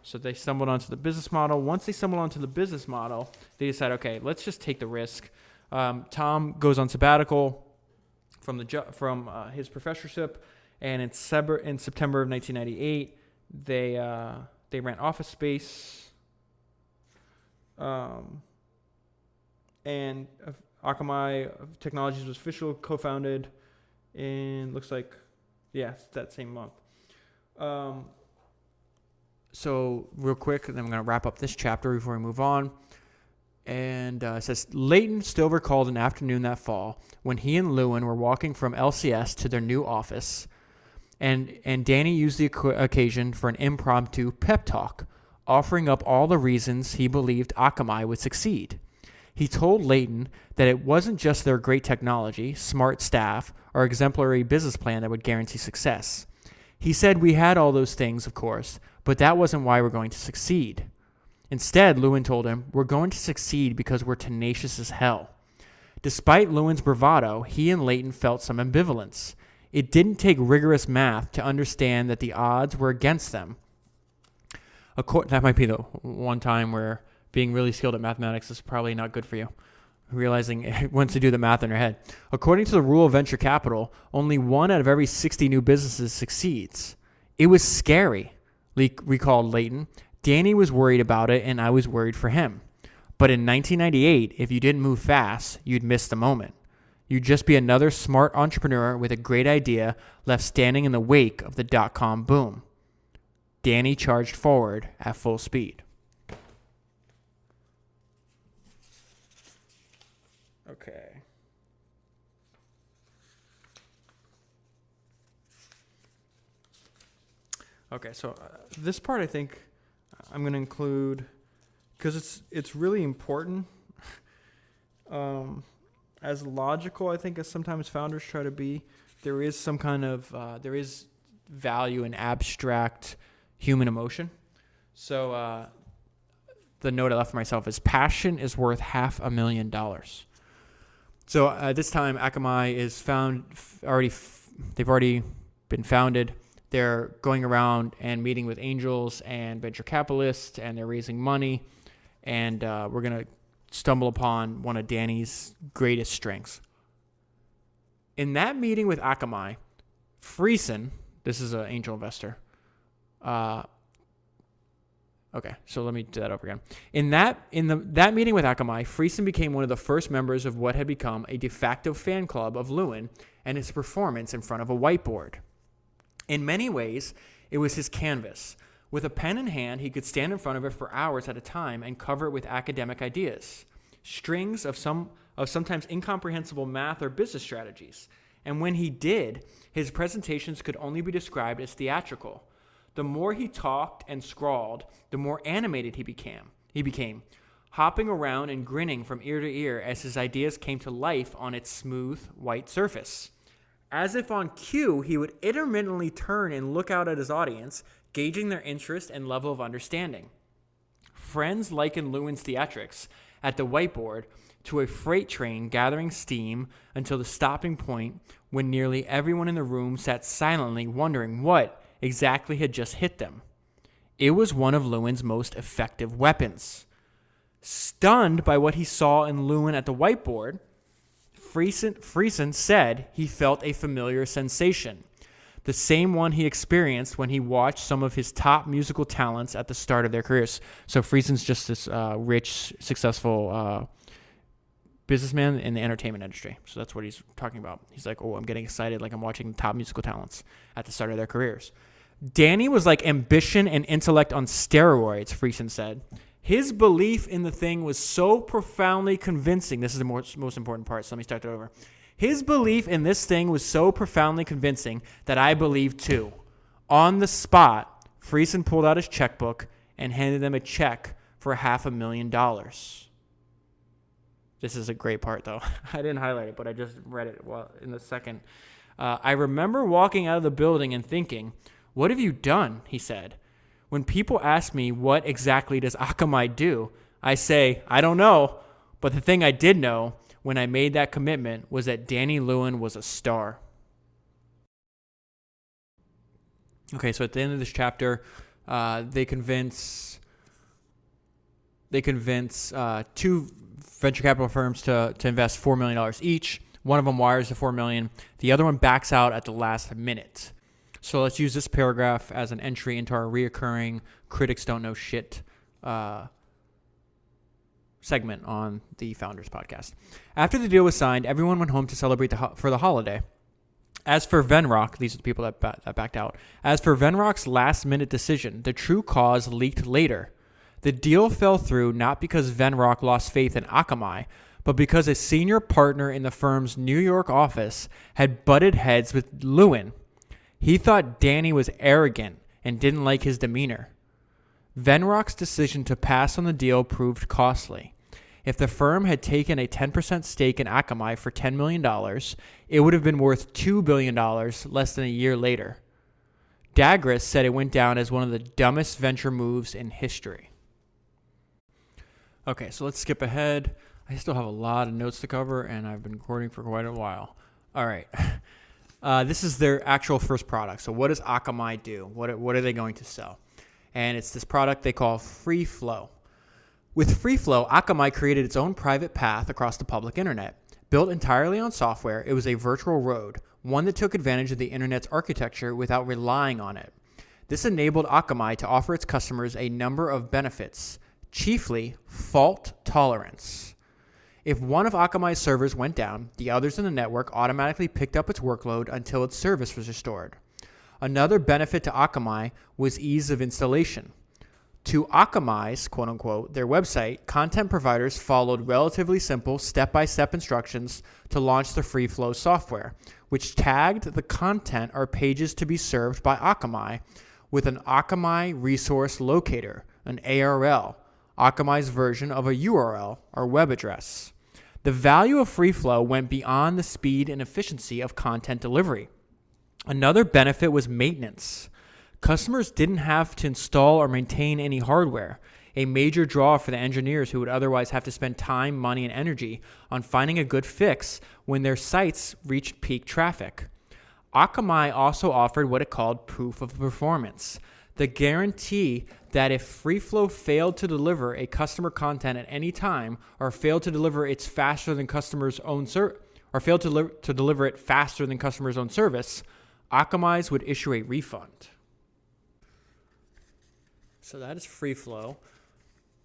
So they stumbled onto the business model. Once they stumbled onto the business model, they decided, okay, let's just take the risk. Tom goes on sabbatical from his professorship, and in September of 1998, they rent office space. And Akamai Technologies was officially co-founded in, looks like, that same month. So real quick, and then I'm going to wrap up this chapter before we move on. And it says, Layton still recalled an afternoon that fall when he and Lewin were walking from LCS to their new office, and Danny used the occasion for an impromptu pep talk, offering up all the reasons he believed Akamai would succeed. He told Layton that it wasn't just their great technology, smart staff, or exemplary business plan that would guarantee success. He said we had all those things, of course, but that wasn't why we're going to succeed. Instead, Lewin told him, we're going to succeed because we're tenacious as hell. Despite Lewin's bravado, he and Layton felt some ambivalence. It didn't take rigorous math to understand that the odds were against them. That might be the one time where being really skilled at mathematics is probably not good for you. Realizing once you do the math in your head. According to the rule of venture capital, only 1 out of every 60 new businesses succeeds. It was scary, recalled Layton. Danny was worried about it, and I was worried for him. But in 1998, if you didn't move fast, you'd miss the moment. You'd just be another smart entrepreneur with a great idea left standing in the wake of the dot-com boom. Danny charged forward at full speed. Okay, so this part I think I'm going to include because it's really important. As logical, I think, as sometimes founders try to be, there is some kind of there is value in abstract human emotion. So the note I left for myself is passion is worth $500,000. So at this time, Akamai is they've already been founded. They're going around and meeting with angels and venture capitalists, and they're raising money. And we're going to stumble upon one of Danny's greatest strengths. In that meeting with Akamai, Friesen, this is an angel investor. Okay, so let me do that over again. In that meeting with Akamai, Friesen became one of the first members of what had become a de facto fan club of Lewin and his performance in front of a whiteboard. In many ways, it was his canvas. With a pen in hand, he could stand in front of it for hours at a time and cover it with academic ideas, strings of sometimes incomprehensible math or business strategies. And when he did, his presentations could only be described as theatrical. The more he talked and scrawled, the more animated he became, hopping around and grinning from ear to ear as his ideas came to life on its smooth, white surface. As if on cue, he would intermittently turn and look out at his audience, gauging their interest and level of understanding. Friends likened Lewin's theatrics at the whiteboard to a freight train gathering steam until the stopping point when nearly everyone in the room sat silently wondering what exactly had just hit them. It was one of Lewin's most effective weapons. Stunned by what he saw in Lewin at the whiteboard, Friesen said he felt a familiar sensation, the same one he experienced when he watched some of his top musical talents at the start of their careers. So Friesen's just this rich, successful businessman in the entertainment industry. So that's what he's talking about. He's like, oh, I'm getting excited like I'm watching top musical talents at the start of their careers. Danny was like ambition and intellect on steroids, Friesen said. His belief in the thing was so profoundly convincing. This is the most important part, so let me start that over. His belief in this thing was so profoundly convincing that I believed too. On the spot, Friesen pulled out his checkbook and handed them a check for $500,000. This is a great part, though. I didn't highlight it, but I just read it in the second. I remember walking out of the building and thinking, what have you done? He said. When people ask me what exactly does Akamai do, I say, I don't know. But the thing I did know when I made that commitment was that Danny Lewin was a star. Okay, so at the end of this chapter, they convince two venture capital firms to invest $4 million each. One of them wires the $4 million. The other one backs out at the last minute. So let's use this paragraph as an entry into our reoccurring critics don't know shit segment on the Founders Podcast. After the deal was signed, everyone went home to celebrate for the holiday. As for Venrock, these are the people that backed out. As for Venrock's last-minute decision, the true cause leaked later. The deal fell through not because Venrock lost faith in Akamai, but because a senior partner in the firm's New York office had butted heads with Lewin. He thought Danny was arrogant and didn't like his demeanor. Venrock's decision to pass on the deal proved costly. If the firm had taken a 10% stake in Akamai for $10 million, it would have been worth $2 billion less than a year later. Dagris said it went down as one of the dumbest venture moves in history. Okay, so let's skip ahead. I still have a lot of notes to cover, and I've been recording for quite a while. All right. This is their actual first product. So what does Akamai do? What are they going to sell? And it's this product they call Free Flow. With Free Flow, Akamai created its own private path across the public internet. Built entirely on software, it was a virtual road, one that took advantage of the internet's architecture without relying on it. This enabled Akamai to offer its customers a number of benefits, chiefly fault tolerance. If one of Akamai's servers went down, the others in the network automatically picked up its workload until its service was restored. Another benefit to Akamai was ease of installation. To Akamai's, quote-unquote, their website, content providers followed relatively simple step-by-step instructions to launch the Free Flow software, which tagged the content or pages to be served by Akamai with an Akamai Resource Locator, an ARL, Akamai's version of a URL or web address. The value of Free Flow went beyond the speed and efficiency of content delivery. Another benefit was maintenance. Customers didn't have to install or maintain any hardware, a major draw for the engineers who would otherwise have to spend time, money, and energy on finding a good fix when their sites reached peak traffic. Akamai also offered what it called proof of performance, the guarantee that if FreeFlow failed to deliver a customer content at any time or failed to deliver its faster than customers' own to deliver it faster than customers' own service, Akamai's would issue a refund. So that is FreeFlow.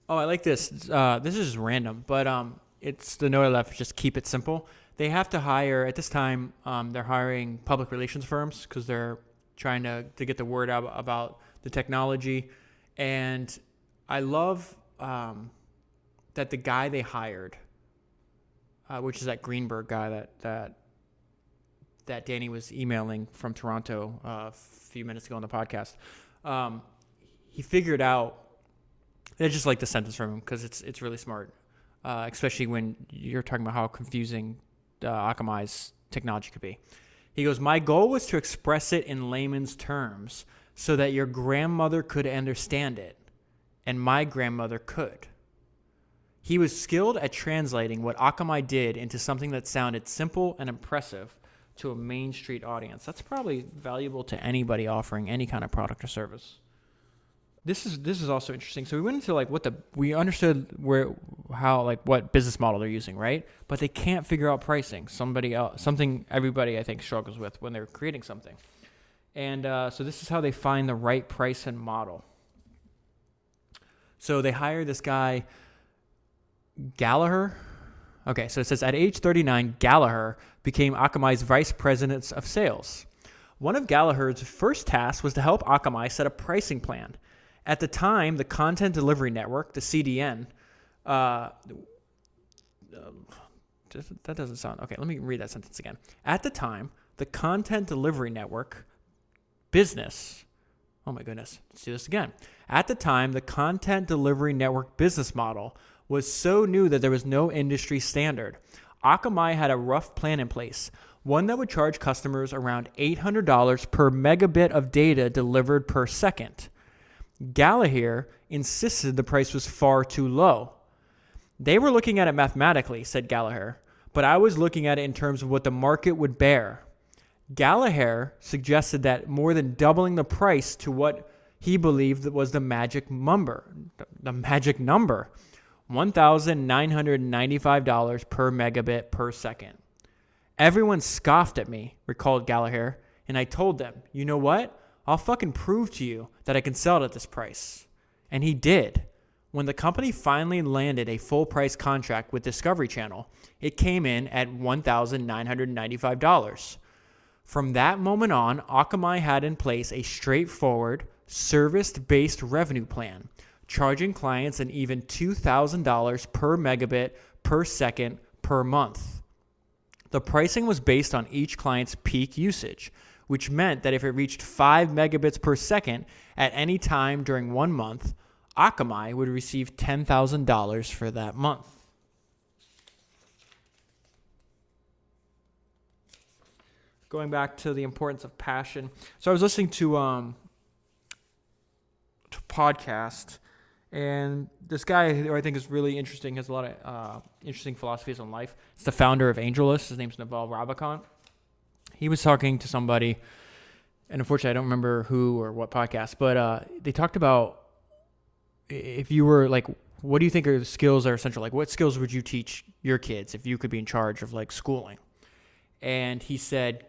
Oh, I like this. This is just random, but it's the note I left. Just keep it simple. They have to hire at this time. They're hiring public relations firms because they're trying to get the word out about the technology. And I love that the guy they hired, which is that Greenberg guy that Danny was emailing from Toronto a few minutes ago on the podcast. He figured out. I just like the sentence from him because it's really smart, especially when you're talking about how confusing Akamai's technology could be. He goes, my goal was to express it in layman's terms so that your grandmother could understand it, and my grandmother could. He was skilled at translating what Akamai did into something that sounded simple and impressive to a Main Street audience. That's probably valuable to anybody offering any kind of product or service. This is also interesting. So we went into like we understood what business model they're using, right? But they can't figure out pricing. Something everybody I think struggles with when they're creating something. And so this is how they find the right price and model. So they hire this guy, Gallagher. Okay, so it says at age 39, Gallagher became Akamai's vice president of sales. One of Gallagher's first tasks was to help Akamai set a pricing plan. At the time, the Content Delivery Network, the CDN, that doesn't sound... Okay, let me read that sentence again. At the time, the Content Delivery Network business... Oh my goodness, let's do this again. At the time, the Content Delivery Network business model was so new that there was no industry standard. Akamai had a rough plan in place, one that would charge customers around $800 per megabit of data delivered per second. Gallagher insisted the price was far too low. They were looking at it mathematically, said Gallagher, but I was looking at it in terms of what the market would bear. Gallagher suggested that more than doubling the price to what he believed was the magic number, $1,995 per megabit per second. Everyone scoffed at me, recalled Gallagher, and I told them, you know what? I'll fucking prove to you that I can sell it at this price. And he did. When the company finally landed a full price contract with Discovery Channel, it came in at $1,995. From that moment on, Akamai had in place a straightforward, service-based revenue plan, charging clients an even $2,000 per megabit per second per month. The pricing was based on each client's peak usage, which meant that if it reached 5 megabits per second at any time during 1 month, Akamai would receive $10,000 for that month. Going back to the importance of passion. So I was listening to a podcast, and this guy who I think is really interesting, has a lot of interesting philosophies on life. It's the founder of AngelList. His name's Naval Ravikant. He was talking to somebody, and unfortunately I don't remember who or what podcast, but they talked about if you were like, what do you think are the skills that are essential? Like, what skills would you teach your kids if you could be in charge of like schooling? And he said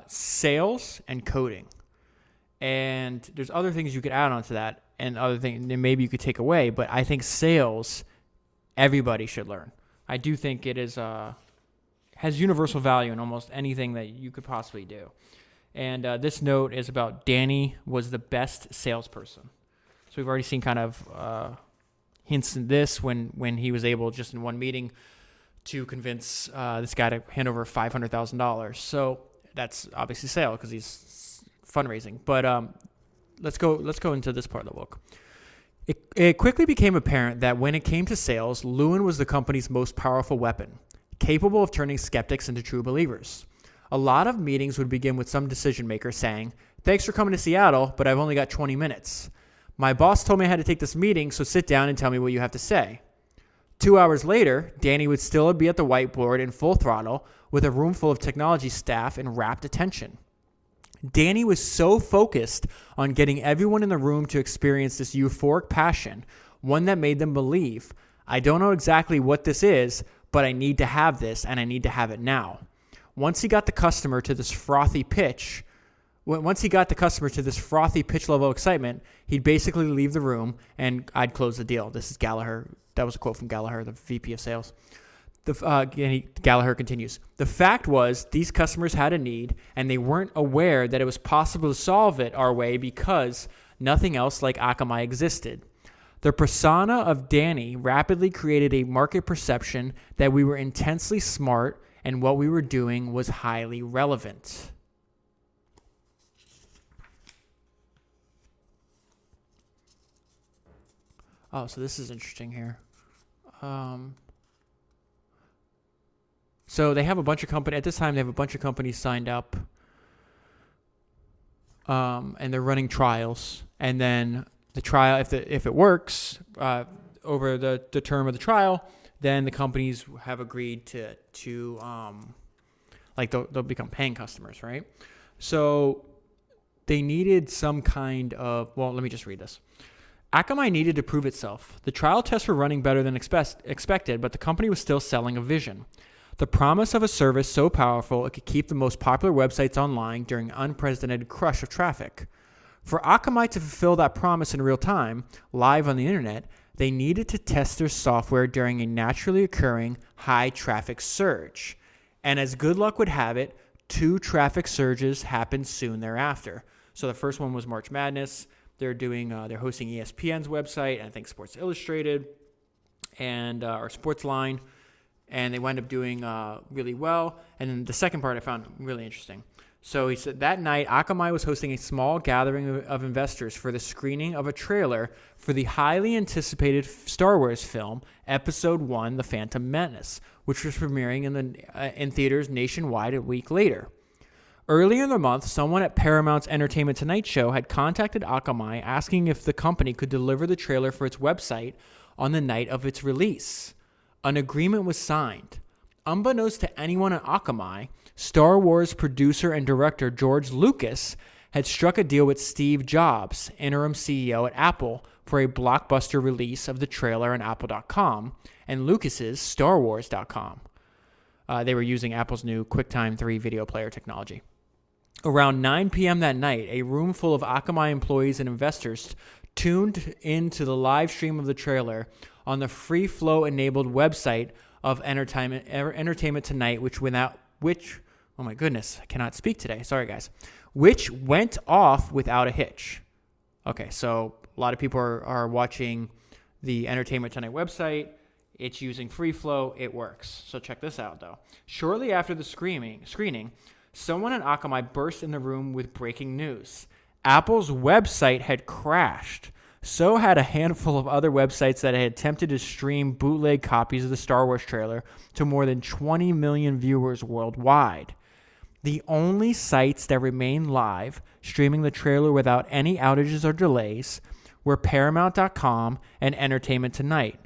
sales and coding. And there's other things you could add on to that, and other things that maybe you could take away, but I think sales, everybody should learn. I do think it is has universal value in almost anything that you could possibly do. And this note is about Danny was the best salesperson. So we've already seen kind of hints in this when he was able, just in one meeting, to convince this guy to hand over $500,000. So that's obviously sale because he's fundraising. But let's go into this part of the book. It quickly became apparent that when it came to sales, Lewin was the company's most powerful weapon, capable of turning skeptics into true believers. A lot of meetings would begin with some decision maker saying, "Thanks for coming to Seattle, but I've only got 20 minutes. My boss told me I had to take this meeting, so sit down and tell me what you have to say." 2 hours later, Danny would still be at the whiteboard in full throttle with a room full of technology staff in rapt attention. Danny was so focused on getting everyone in the room to experience this euphoric passion, one that made them believe, "I don't know exactly what this is, but I need to have this, and I need to have it now." Once he got the customer to this frothy pitch level excitement, he'd basically leave the room and I'd close the deal. This is Gallagher. That was a quote from Gallagher, the VP of sales. Gallagher continues, "The fact was these customers had a need and they weren't aware that it was possible to solve it our way because nothing else like Akamai existed. The persona of Danny rapidly created a market perception that we were intensely smart and what we were doing was highly relevant." Oh, so this is interesting here. So they have a bunch of companies, at this time they have a bunch of companies signed up and they're running trials. And then the trial, if it works over the term of the trial, then the companies have agreed to they'll become paying customers, right? So they needed some kind of, well, let me just read this. Akamai needed to prove itself. The trial tests were running better than expected, but the company was still selling a vision. The promise of a service so powerful it could keep the most popular websites online during an unprecedented crush of traffic. For Akamai to fulfill that promise in real time, live on the internet, they needed to test their software during a naturally occurring high traffic surge. And as good luck would have it, 2 traffic surges happened soon thereafter. So the first one was March Madness. They're hosting ESPN's website, and I think Sports Illustrated and or Sportsline, and they wound up doing really well. And then the second part I found really interesting. So he said that night, Akamai was hosting a small gathering of investors for the screening of a trailer for the highly anticipated Star Wars film, Episode 1, The Phantom Menace, which was premiering in theaters nationwide a week later. Earlier in the month, someone at Paramount's Entertainment Tonight show had contacted Akamai asking if the company could deliver the trailer for its website on the night of its release. An agreement was signed. Unbeknownst to anyone at Akamai, Star Wars producer and director George Lucas had struck a deal with Steve Jobs, interim CEO at Apple, for a blockbuster release of the trailer on Apple.com and Lucas's StarWars.com. They were using Apple's new QuickTime 3 video player technology. Around 9 p.m. that night, a room full of Akamai employees and investors tuned into the live stream of the trailer on the free flow enabled website of Entertainment Tonight, which oh my goodness, I cannot speak today. Sorry, guys. Which went off without a hitch. Okay, so a lot of people are watching the Entertainment Tonight website. It's using free flow. It works. So check this out, though. Shortly after the screening, someone at Akamai burst in the room with breaking news. Apple's website had crashed. So had a handful of other websites that had attempted to stream bootleg copies of the Star Wars trailer to more than 20 million viewers worldwide. The only sites that remained live, streaming the trailer without any outages or delays, were Paramount.com and Entertainment Tonight.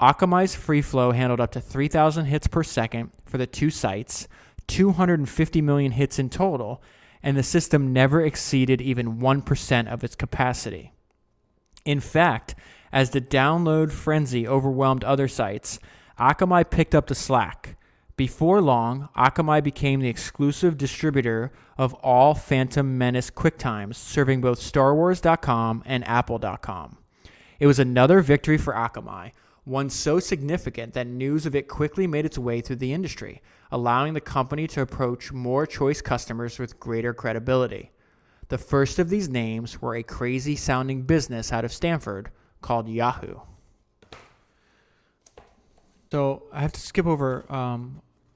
Akamai's free flow handled up to 3,000 hits per second for the 2 sites, 250 million hits in total, and the system never exceeded even 1% of its capacity. In fact, as the download frenzy overwhelmed other sites, Akamai picked up the slack. Before long, Akamai became the exclusive distributor of all Phantom Menace QuickTimes, serving both StarWars.com and Apple.com. It was another victory for Akamai, one so significant that news of it quickly made its way through the industry, allowing the company to approach more choice customers with greater credibility. The first of these names were a crazy-sounding business out of Stanford called Yahoo. So I have to skip over,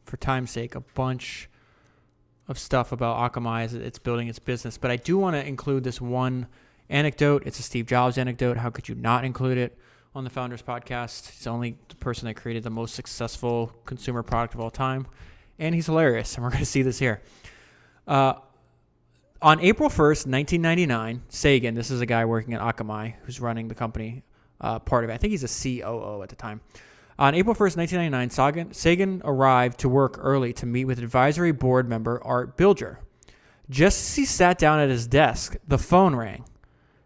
for time's sake, a bunch of stuff about Akamai as it's building its business. But I do want to include this one anecdote. It's a Steve Jobs anecdote. How could you not include it on the Founders Podcast? He's the only person that created the most successful consumer product of all time. And he's hilarious. And we're going to see this here. On April 1st, 1999, Sagan, this is a guy working at Akamai who's running the company, part of it. I think he's a COO at the time. On April 1st, 1999, Sagan arrived to work early to meet with advisory board member Art Bilger. Just as he sat down at his desk, the phone rang.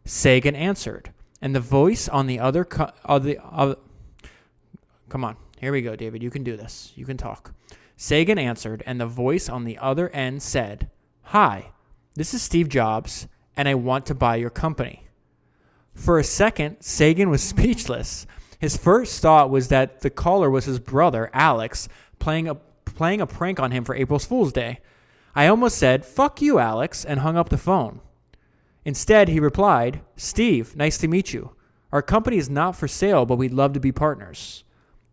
Sagan answered, and the voice on the other... Come on, here we go, David. You can do this. You can talk. Sagan answered, and the voice on the other end said, "Hi, this is Steve Jobs, and I want to buy your company." For a second, Sagan was speechless. His first thought was that the caller was his brother, Alex, playing a prank on him for April Fool's Day. I almost said, "Fuck you, Alex," and hung up the phone. Instead, he replied, "Steve, nice to meet you. Our company is not for sale, but we'd love to be partners."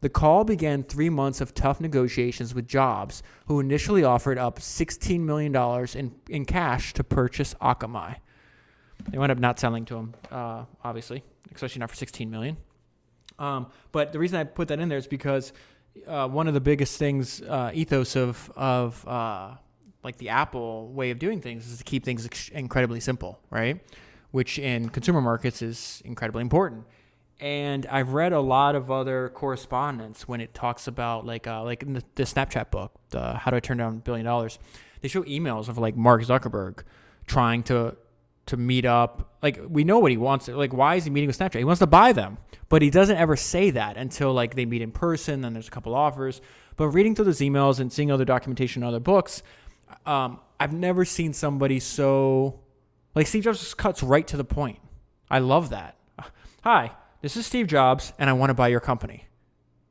The call began 3 months of tough negotiations with Jobs, who initially offered up $16 million in cash to purchase Akamai. They wound up not selling to him, obviously, especially not for $16 million. But the reason I put that in there is because one of the biggest things, ethos of like the Apple way of doing things is to keep things incredibly simple, right? Which in consumer markets is incredibly important. And I've read a lot of other correspondence when it talks about like in the Snapchat book, How Do I Turn Down $1 Billion? They show emails of like Mark Zuckerberg trying to meet up. Like, we know what he wants. Like, why is he meeting with Snapchat? He wants to buy them, but he doesn't ever say that until like they meet in person. Then there's a couple offers. But reading through those emails and seeing other documentation in other books, I've never seen somebody so, like, Steve Jobs just cuts right to the point. I love that. Hi, this is Steve Jobs, and I want to buy your company.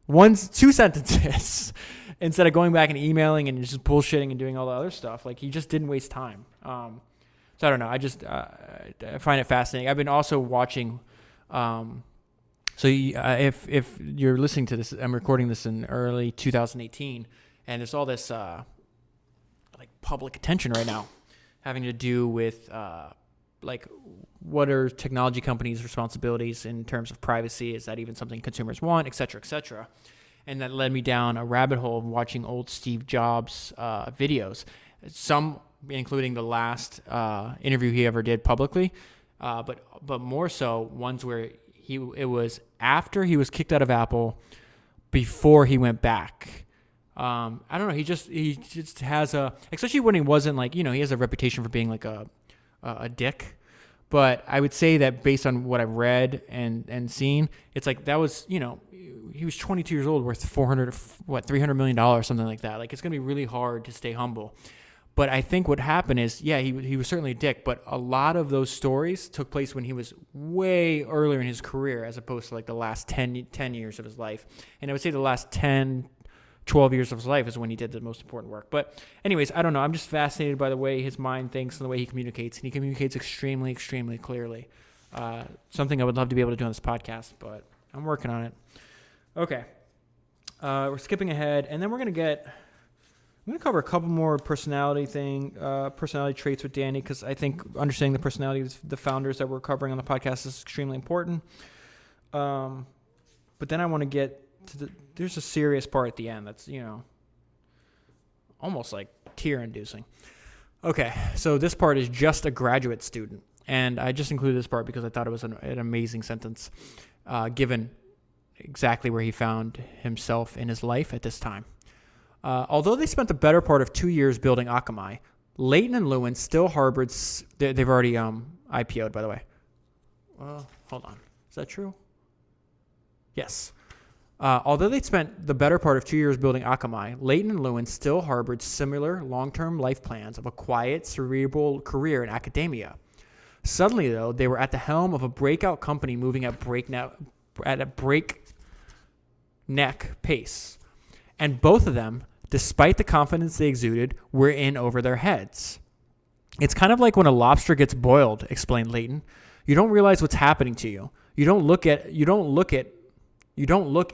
Two sentences instead of going back and emailing and just bullshitting and doing all the other stuff. Like, he just didn't waste time. So I don't know. I just I find it fascinating. I've been also watching. If you're listening to this, I'm recording this in early 2018, and there's all this like public attention right now, having to do with like what are technology companies' responsibilities in terms of privacy? Is that even something consumers want, et cetera, et cetera? And that led me down a rabbit hole of watching old Steve Jobs videos. Some including the last interview he ever did publicly, but more so ones where it was after he was kicked out of Apple, before he went back. I don't know. He just has especially when he wasn't like, he has a reputation for being like a dick. But I would say that based on what I've read and seen, it's like that was, he was 22 years old, worth $300 million, something like that. Like, it's going to be really hard to stay humble. But I think what happened is, he was certainly a dick, but a lot of those stories took place when he was way earlier in his career, as opposed to like the last 10 years of his life. And I would say the last 10, 12 years of his life is when he did the most important work. But anyways, I don't know. I'm just fascinated by the way his mind thinks and the way he communicates. And he communicates extremely, extremely clearly. Something I would love to be able to do on this podcast, but I'm working on it. Okay. We're skipping ahead, and then I'm going to cover a couple more personality traits with Danny, because I think understanding the personality of the founders that we're covering on the podcast is extremely important. But then I want to get to there's a serious part at the end that's, almost like tear-inducing. Okay, so this part is just a graduate student. And I just included this part because I thought it was an amazing sentence, given exactly where he found himself in his life at this time. Although they spent the better part of 2 years building Akamai, Lewin and Lewin still harbored... They've already IPO'd, by the way. Well, hold on. Is that true? Yes. Although they spent the better part of 2 years building Akamai, Lewin and Lewin still harbored similar long-term life plans of a quiet, cerebral career in academia. Suddenly, though, they were at the helm of a breakout company moving at a breakneck pace. And both of them, despite the confidence they exuded, were in over their heads. It's kind of like when a lobster gets boiled, explained Leighton. You don't realize what's happening to you. You don't look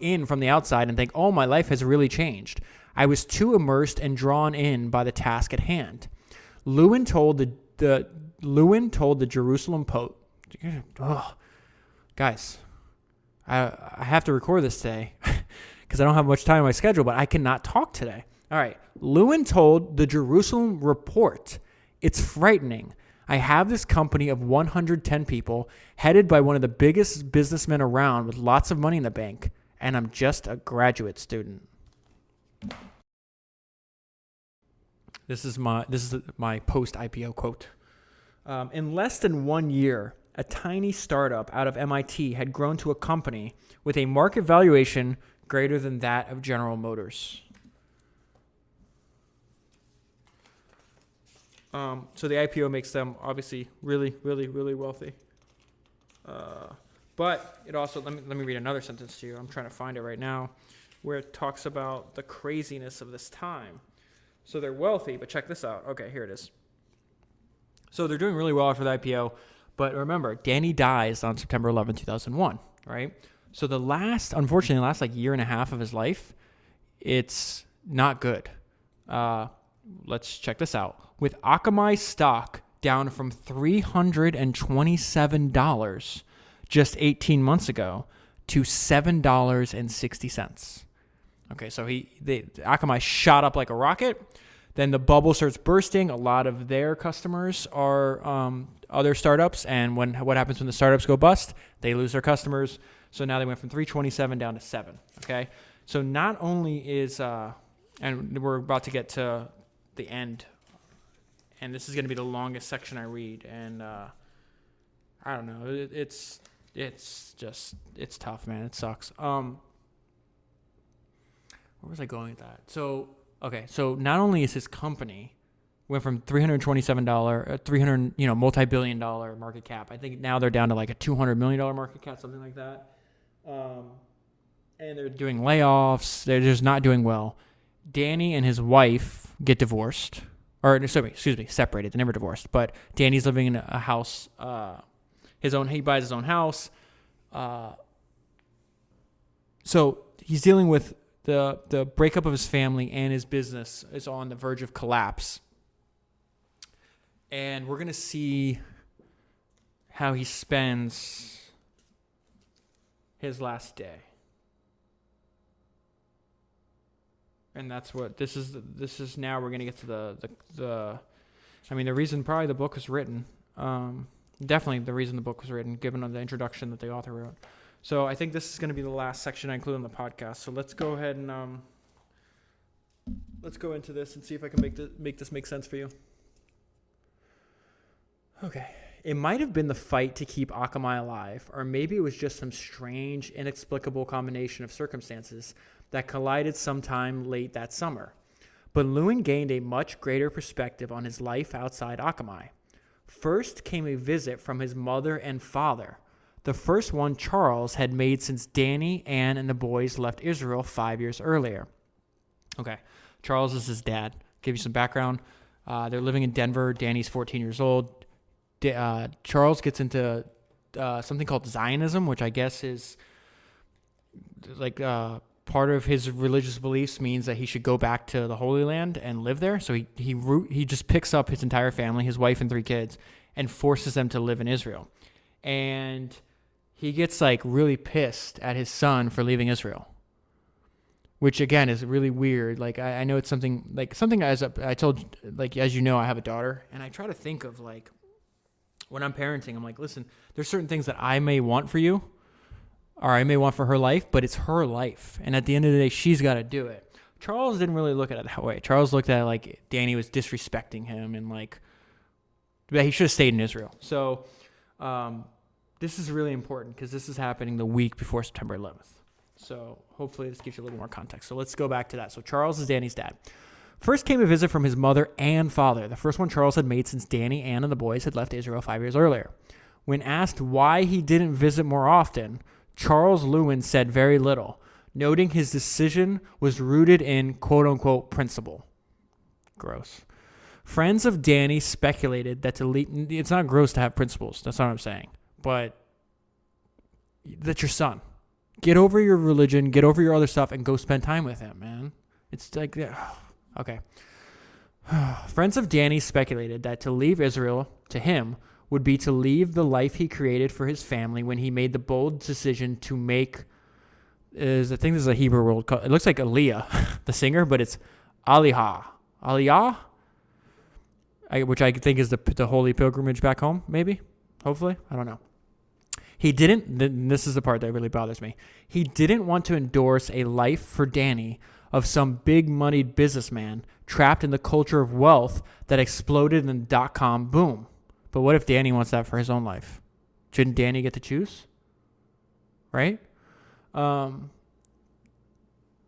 in from the outside and think, "Oh, my life has really changed." I was too immersed and drawn in by the task at hand. Lewin told the Jerusalem Post. Oh, guys, I have to record this today because I don't have much time on my schedule, but I cannot talk today. All right. Lewin told the Jerusalem Report, "It's frightening. I have this company of 110 people headed by one of the biggest businessmen around with lots of money in the bank, and I'm just a graduate student." This is my post-IPO quote. In less than 1 year, a tiny startup out of MIT had grown to a company with a market valuation greater than that of General Motors. So the IPO makes them obviously really, really, really wealthy. But it also, let me read another sentence to you. I'm trying to find it right now, where it talks about the craziness of this time. So they're wealthy, but check this out. Okay, here it is. So they're doing really well after the IPO, but remember, Danny dies on September 11, 2001, right? So unfortunately, the last like year and a half of his life, it's not good. Let's check this out. With Akamai stock down from $327 just 18 months ago to $7.60. Okay, so Akamai shot up like a rocket Then the bubble starts bursting. A lot of their customers are other startups, and what happens when the startups go bust? They lose their customers. So now they went from 327 down to 7. Okay, so not only is and we're about to get to the end, and this is going to be the longest section I read, and I don't know, it's tough, man. It sucks. Where was I going with that? So not only is his company went from $327, multi-billion-dollar market cap. I think now they're down to like a $200 million market cap, something like that. And they're doing layoffs. They're just not doing well. Danny and his wife get divorced. Separated. They never divorced. But Danny's living in a house, he buys his own house. So he's dealing with the breakup of his family, and his business is on the verge of collapse. And we're going to see how he spends his last day. And that's what this is now we're going to get to the reason probably the book was written. Definitely the reason the book was written, given the introduction that the author wrote. So I think this is going to be the last section I include in the podcast. So let's go ahead and let's go into this and see if I can make this make sense for you. Okay. It might have been the fight to keep Akamai alive, or maybe it was just some strange, inexplicable combination of circumstances that collided sometime late that summer. But Lewin gained a much greater perspective on his life outside Akamai. First came a visit from his mother and father, the first one Charles had made since Danny, Ann, and the boys left Israel 5 years earlier. Okay, Charles is his dad. Give you some background. They're living in Denver. Danny's 14 years old. Charles gets into something called Zionism, which I guess is like part of his religious beliefs means that he should go back to the Holy Land and live there. So he just picks up his entire family, his wife and 3 kids, and forces them to live in Israel. And he gets like really pissed at his son for leaving Israel, which again is really weird. Like I know it's something as I told, like, as you know, I have a daughter, and I try to think of like when I'm parenting, I'm like, listen, there's certain things that I may want for you, or I may want for her life, but it's her life. And at the end of the day, she's got to do it. Charles didn't really look at it that way. Charles looked at it like Danny was disrespecting him and like that he should have stayed in Israel. So this is really important because this is happening the week before September 11th. So hopefully this gives you a little more context. So let's go back to that. So Charles is Danny's dad. First came a visit from his mother and father, the first one Charles had made since Danny, Ann, and the boys had left Israel 5 years earlier. When asked why he didn't visit more often, Charles Lewin said very little, noting his decision was rooted in quote-unquote principle. Gross. Friends of Danny speculated that it's not gross to have principles. That's not what I'm saying. But that's your son. Get over your religion, get over your other stuff, and go spend time with him, man. It's like, okay. Friends of Danny speculated that to leave Israel to him would be to leave the life he created for his family when he made the bold decision to make, I think this is a Hebrew word called, it looks like Aliyah, the singer, but it's Aliyah, which I think is the holy pilgrimage back home, maybe, hopefully, I don't know. He didn't, this is the part that really bothers me. He didn't want to endorse a life for Danny of some big-moneyed businessman trapped in the culture of wealth that exploded in the dot-com boom. But what if Danny wants that for his own life? Shouldn't Danny get to choose? Right?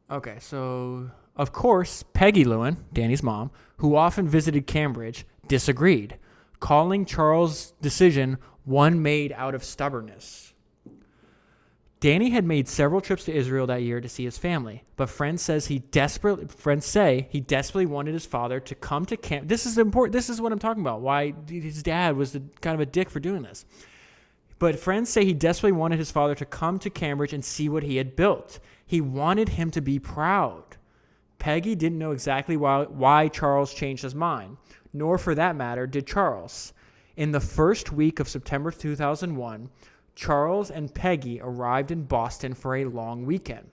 Okay, so, of course, Peggy Lewin, Danny's mom, who often visited Cambridge, disagreed, calling Charles' decision one made out of stubbornness. Danny had made several trips to Israel that year to see his family, but friends say he desperately wanted his father to come to camp. This is important. This is what I'm talking about. Why his dad was kind of a dick for doing this. But friends say he desperately wanted his father to come to Cambridge and see what he had built. He wanted him to be proud. Peggy didn't know exactly why Charles changed his mind, nor for that matter did Charles. In the first week of September 2001, Charles and Peggy arrived in Boston for a long weekend.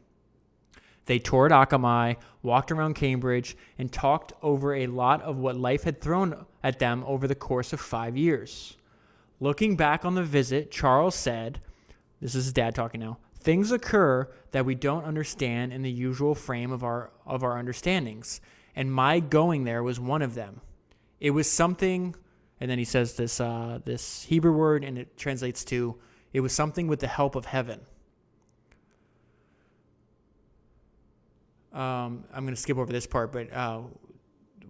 They toured Akamai, walked around Cambridge, and talked over a lot of what life had thrown at them over the course of 5 years. Looking back on the visit, Charles said, this is his dad talking now, "Things occur that we don't understand in the usual frame of our understandings, and my going there was one of them. It was something," and then he says this Hebrew word, and it translates to, "It was something with the help of heaven." I'm going to skip over this part, but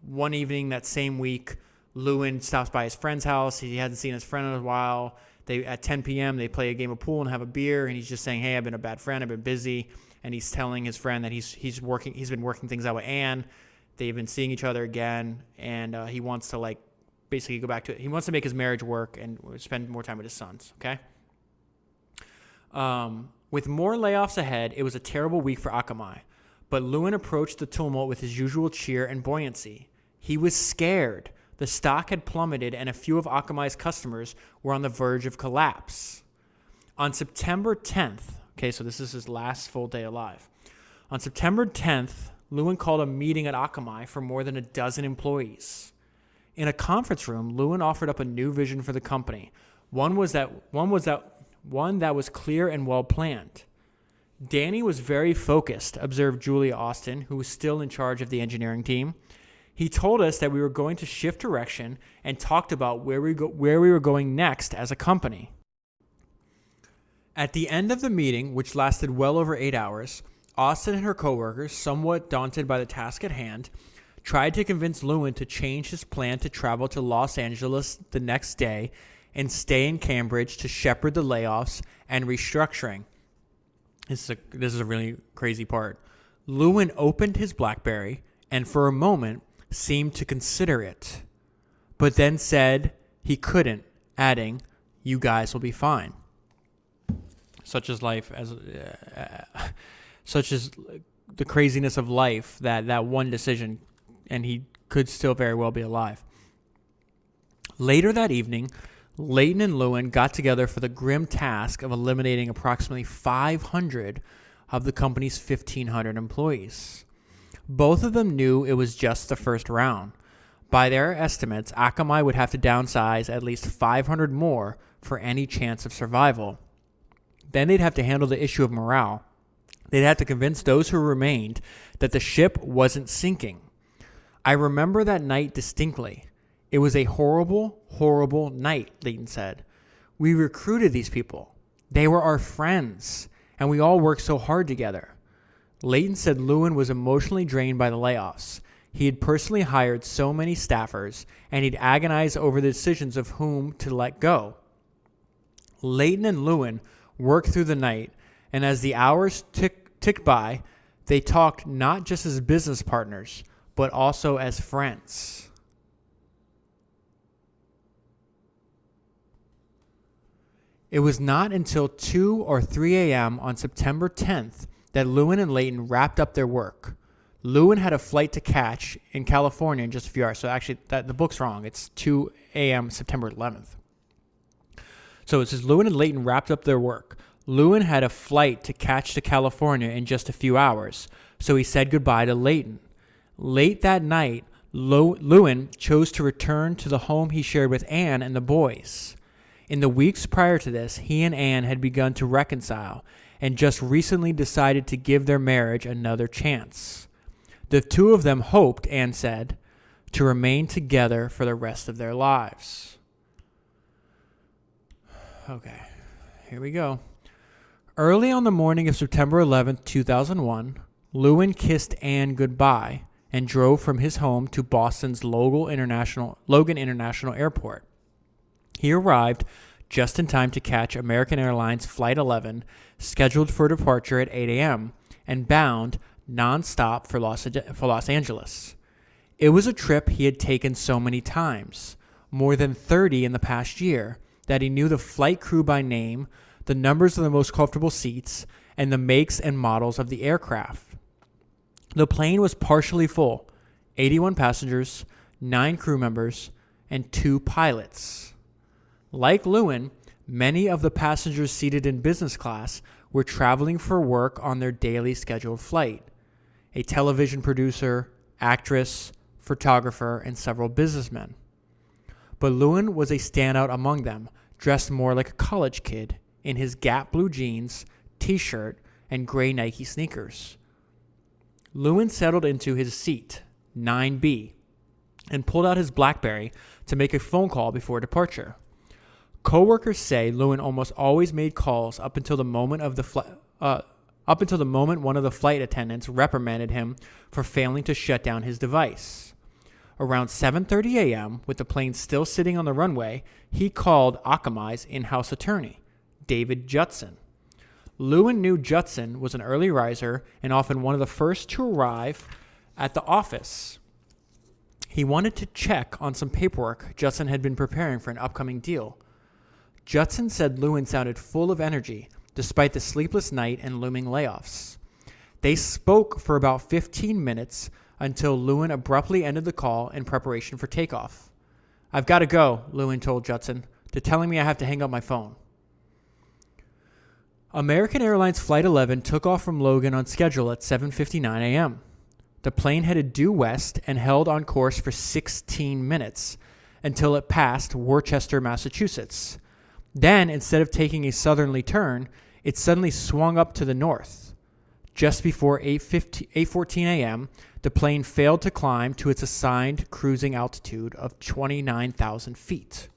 one evening that same week, Lewin stops by his friend's house. He hadn't seen his friend in a while. At 10 p.m., they play a game of pool and have a beer, and he's just saying, "Hey, I've been a bad friend. I've been busy." And he's telling his friend that he's been working things out with Anne. They've been seeing each other again, and he wants to basically go back to it. He wants to make his marriage work and spend more time with his sons. Okay. With more layoffs ahead, it was a terrible week for Akamai. But Lewin approached the tumult with his usual cheer and buoyancy. He was scared. The stock had plummeted, and a few of Akamai's customers were on the verge of collapse. On September 10th, okay, so this is his last full day alive. On September 10th, Lewin called a meeting at Akamai for more than a dozen employees. In a conference room, Lewin offered up a new vision for the company. One that was clear and well planned. Danny was very focused, observed Julia Austin, who was still in charge of the engineering team. He told us that we were going to shift direction and talked about where we were going next as a company. At the end of the meeting, which lasted well over 8 hours, Austin and her coworkers, somewhat daunted by the task at hand, tried to convince Lewin to change his plan to travel to Los Angeles the next day and stay in Cambridge to shepherd the layoffs and restructuring. This is a really crazy part. Lewin opened his BlackBerry and for a moment seemed to consider it, but then said he couldn't, adding, "You guys will be fine." Such is life, such is the craziness of life, that one decision, and he could still very well be alive. Later that evening, Leighton and Lewin got together for the grim task of eliminating approximately 500 of the company's 1,500 employees. Both of them knew it was just the first round. By their estimates, Akamai would have to downsize at least 500 more for any chance of survival. Then they'd have to handle the issue of morale. They'd have to convince those who remained that the ship wasn't sinking. I remember that night distinctly. It was a horrible, horrible night, Leighton said. We recruited these people. They were our friends, and we all worked so hard together. Leighton said Lewin was emotionally drained by the layoffs. He had personally hired so many staffers, and he'd agonized over the decisions of whom to let go. Leighton and Lewin worked through the night, and as the hours ticked by, they talked not just as business partners, but also as friends. It was not until 2 or 3 a.m. on September 10th that Lewin and Leighton wrapped up their work. Lewin had a flight to catch in California in just a few hours. So actually, the book's wrong. It's 2 a.m. September 11th. So it says Lewin and Leighton wrapped up their work. Lewin had a flight to catch to California in just a few hours, so he said goodbye to Leighton. Late that night, Lewin chose to return to the home he shared with Anne and the boys. In the weeks prior to this, he and Anne had begun to reconcile and just recently decided to give their marriage another chance. The two of them hoped, Anne said, to remain together for the rest of their lives. Okay, here we go. Early on the morning of September 11th, 2001, Lewin kissed Anne goodbye and drove from his home to Boston's Logan International Airport. He arrived just in time to catch American Airlines Flight 11, scheduled for departure at 8 a.m., and bound nonstop for Los Angeles. It was a trip he had taken so many times, more than 30 in the past year, that he knew the flight crew by name, the numbers of the most comfortable seats, and the makes and models of the aircraft. The plane was partially full, 81 passengers, 9 crew members, and 2 pilots. Like Lewin, many of the passengers seated in business class were traveling for work on their daily scheduled flight. a television producer, actress, photographer, and several businessmen. But Lewin was a standout among them, dressed more like a college kid in his Gap blue jeans, t-shirt, and gray Nike sneakers. Lewin settled into his seat, 9B, and pulled out his BlackBerry to make a phone call before departure. Coworkers say Lewin almost always made calls up until the moment one of the flight attendants reprimanded him for failing to shut down his device. Around 7:30 a.m., with the plane still sitting on the runway, he called Akamai's in-house attorney, David Judson. Lewin knew Judson was an early riser and often one of the first to arrive at the office. He wanted to check on some paperwork Judson had been preparing for an upcoming deal. Judson said Lewin sounded full of energy, despite the sleepless night and looming layoffs. They spoke for about 15 minutes until Lewin abruptly ended the call in preparation for takeoff. "I've got to go," Lewin told Judson. "They're telling me I have to hang up my phone." American Airlines Flight 11 took off from Logan on schedule at 7:59 a.m. The plane headed due west and held on course for 16 minutes until it passed Worcester, Massachusetts. Then, instead of taking a southerly turn, it suddenly swung up to the north. Just before 8:14 a.m., the plane failed to climb to its assigned cruising altitude of 29,000 feet.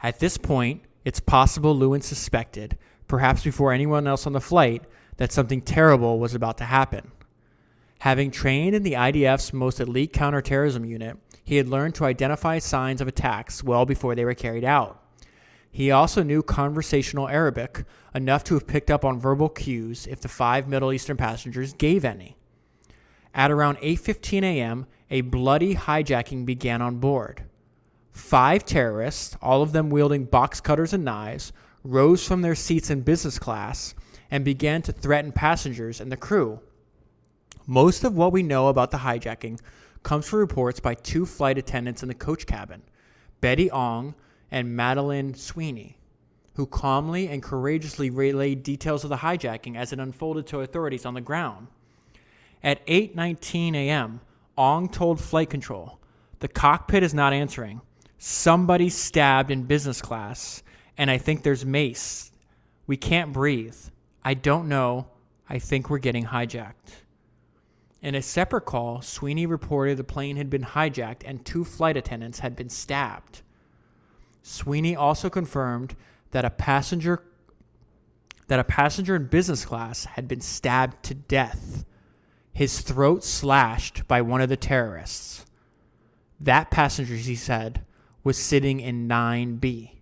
At this point, it's possible Lewin suspected, perhaps before anyone else on the flight, that something terrible was about to happen. Having trained in the IDF's most elite counterterrorism unit, he had learned to identify signs of attacks well before they were carried out. He also knew conversational Arabic, enough to have picked up on verbal cues if the 5 Middle Eastern passengers gave any. At around 8:15 a.m., a bloody hijacking began on board. 5 terrorists, all of them wielding box cutters and knives, rose from their seats in business class and began to threaten passengers and the crew. Most of what we know about the hijacking comes from reports by 2 flight attendants in the coach cabin, Betty Ong and Madeline Sweeney, who calmly and courageously relayed details of the hijacking as it unfolded to authorities on the ground. At 8:19 a.m., Ong told flight control, "The cockpit is not answering. Somebody stabbed in business class, and I think there's mace. We can't breathe. I don't know. I think we're getting hijacked." In a separate call, Sweeney reported the plane had been hijacked and 2 flight attendants had been stabbed. Sweeney also confirmed that a passenger in business class had been stabbed to death, his throat slashed by one of the terrorists. That passenger, he said, was sitting in 9B,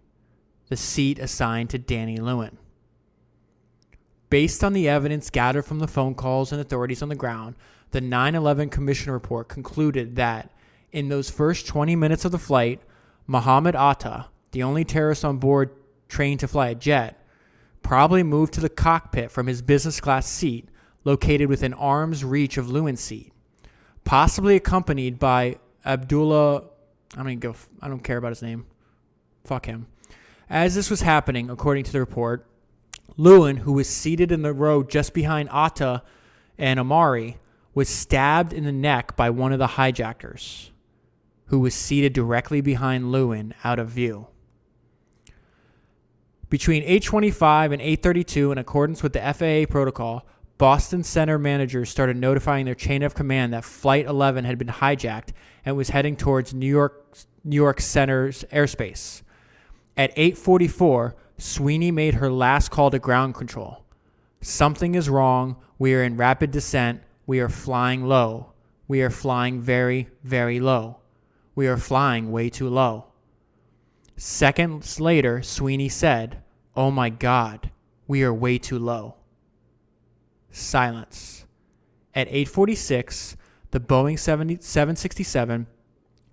the seat assigned to Danny Lewin. Based on the evidence gathered from the phone calls and authorities on the ground, the 9/11 Commission report concluded that in those first 20 minutes of the flight, Mohammed Atta, the only terrorist on board trained to fly a jet, probably moved to the cockpit from his business class seat located within arm's reach of Lewin's seat, possibly accompanied by Abdullah. I don't care about his name. Fuck him. As this was happening, according to the report, Lewin, who was seated in the row just behind Atta and Amari, was stabbed in the neck by one of the hijackers, who was seated directly behind Lewin out of view. Between 8:25 and 8:32, in accordance with the FAA protocol, Boston Center managers started notifying their chain of command that Flight 11 had been hijacked and was heading towards New York Center's airspace. At 8:44, Sweeney made her last call to ground control. "Something is wrong. We are in rapid descent. We are flying low. We are flying very, very low. We are flying way too low." Seconds later, Sweeney said, "Oh my God, we are way too low." Silence. At 8:46, the Boeing 767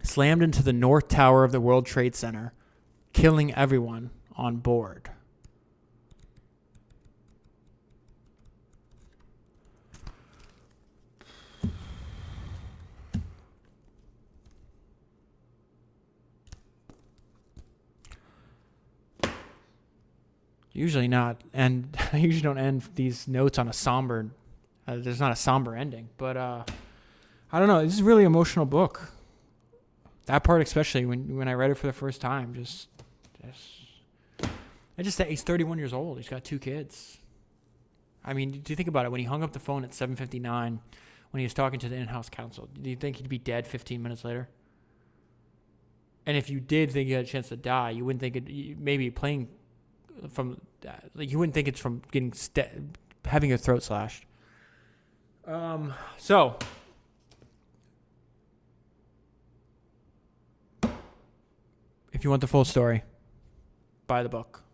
slammed into the North Tower of the World Trade Center, killing everyone on board. Usually not, and I usually don't end these notes on a somber There's not a somber ending, but I don't know. This is a really emotional book. That part, especially when I read it for the first time, I just said he's 31 years old. He's got 2 kids. I mean, do you think about it? When he hung up the phone at 7:59, when he was talking to the in-house counsel, do you think he'd be dead 15 minutes later? And if you did think you had a chance to die, you wouldn't think it. Maybe playing from, like, you wouldn't think it's from having your throat slashed. So. If you want the full story, buy the book.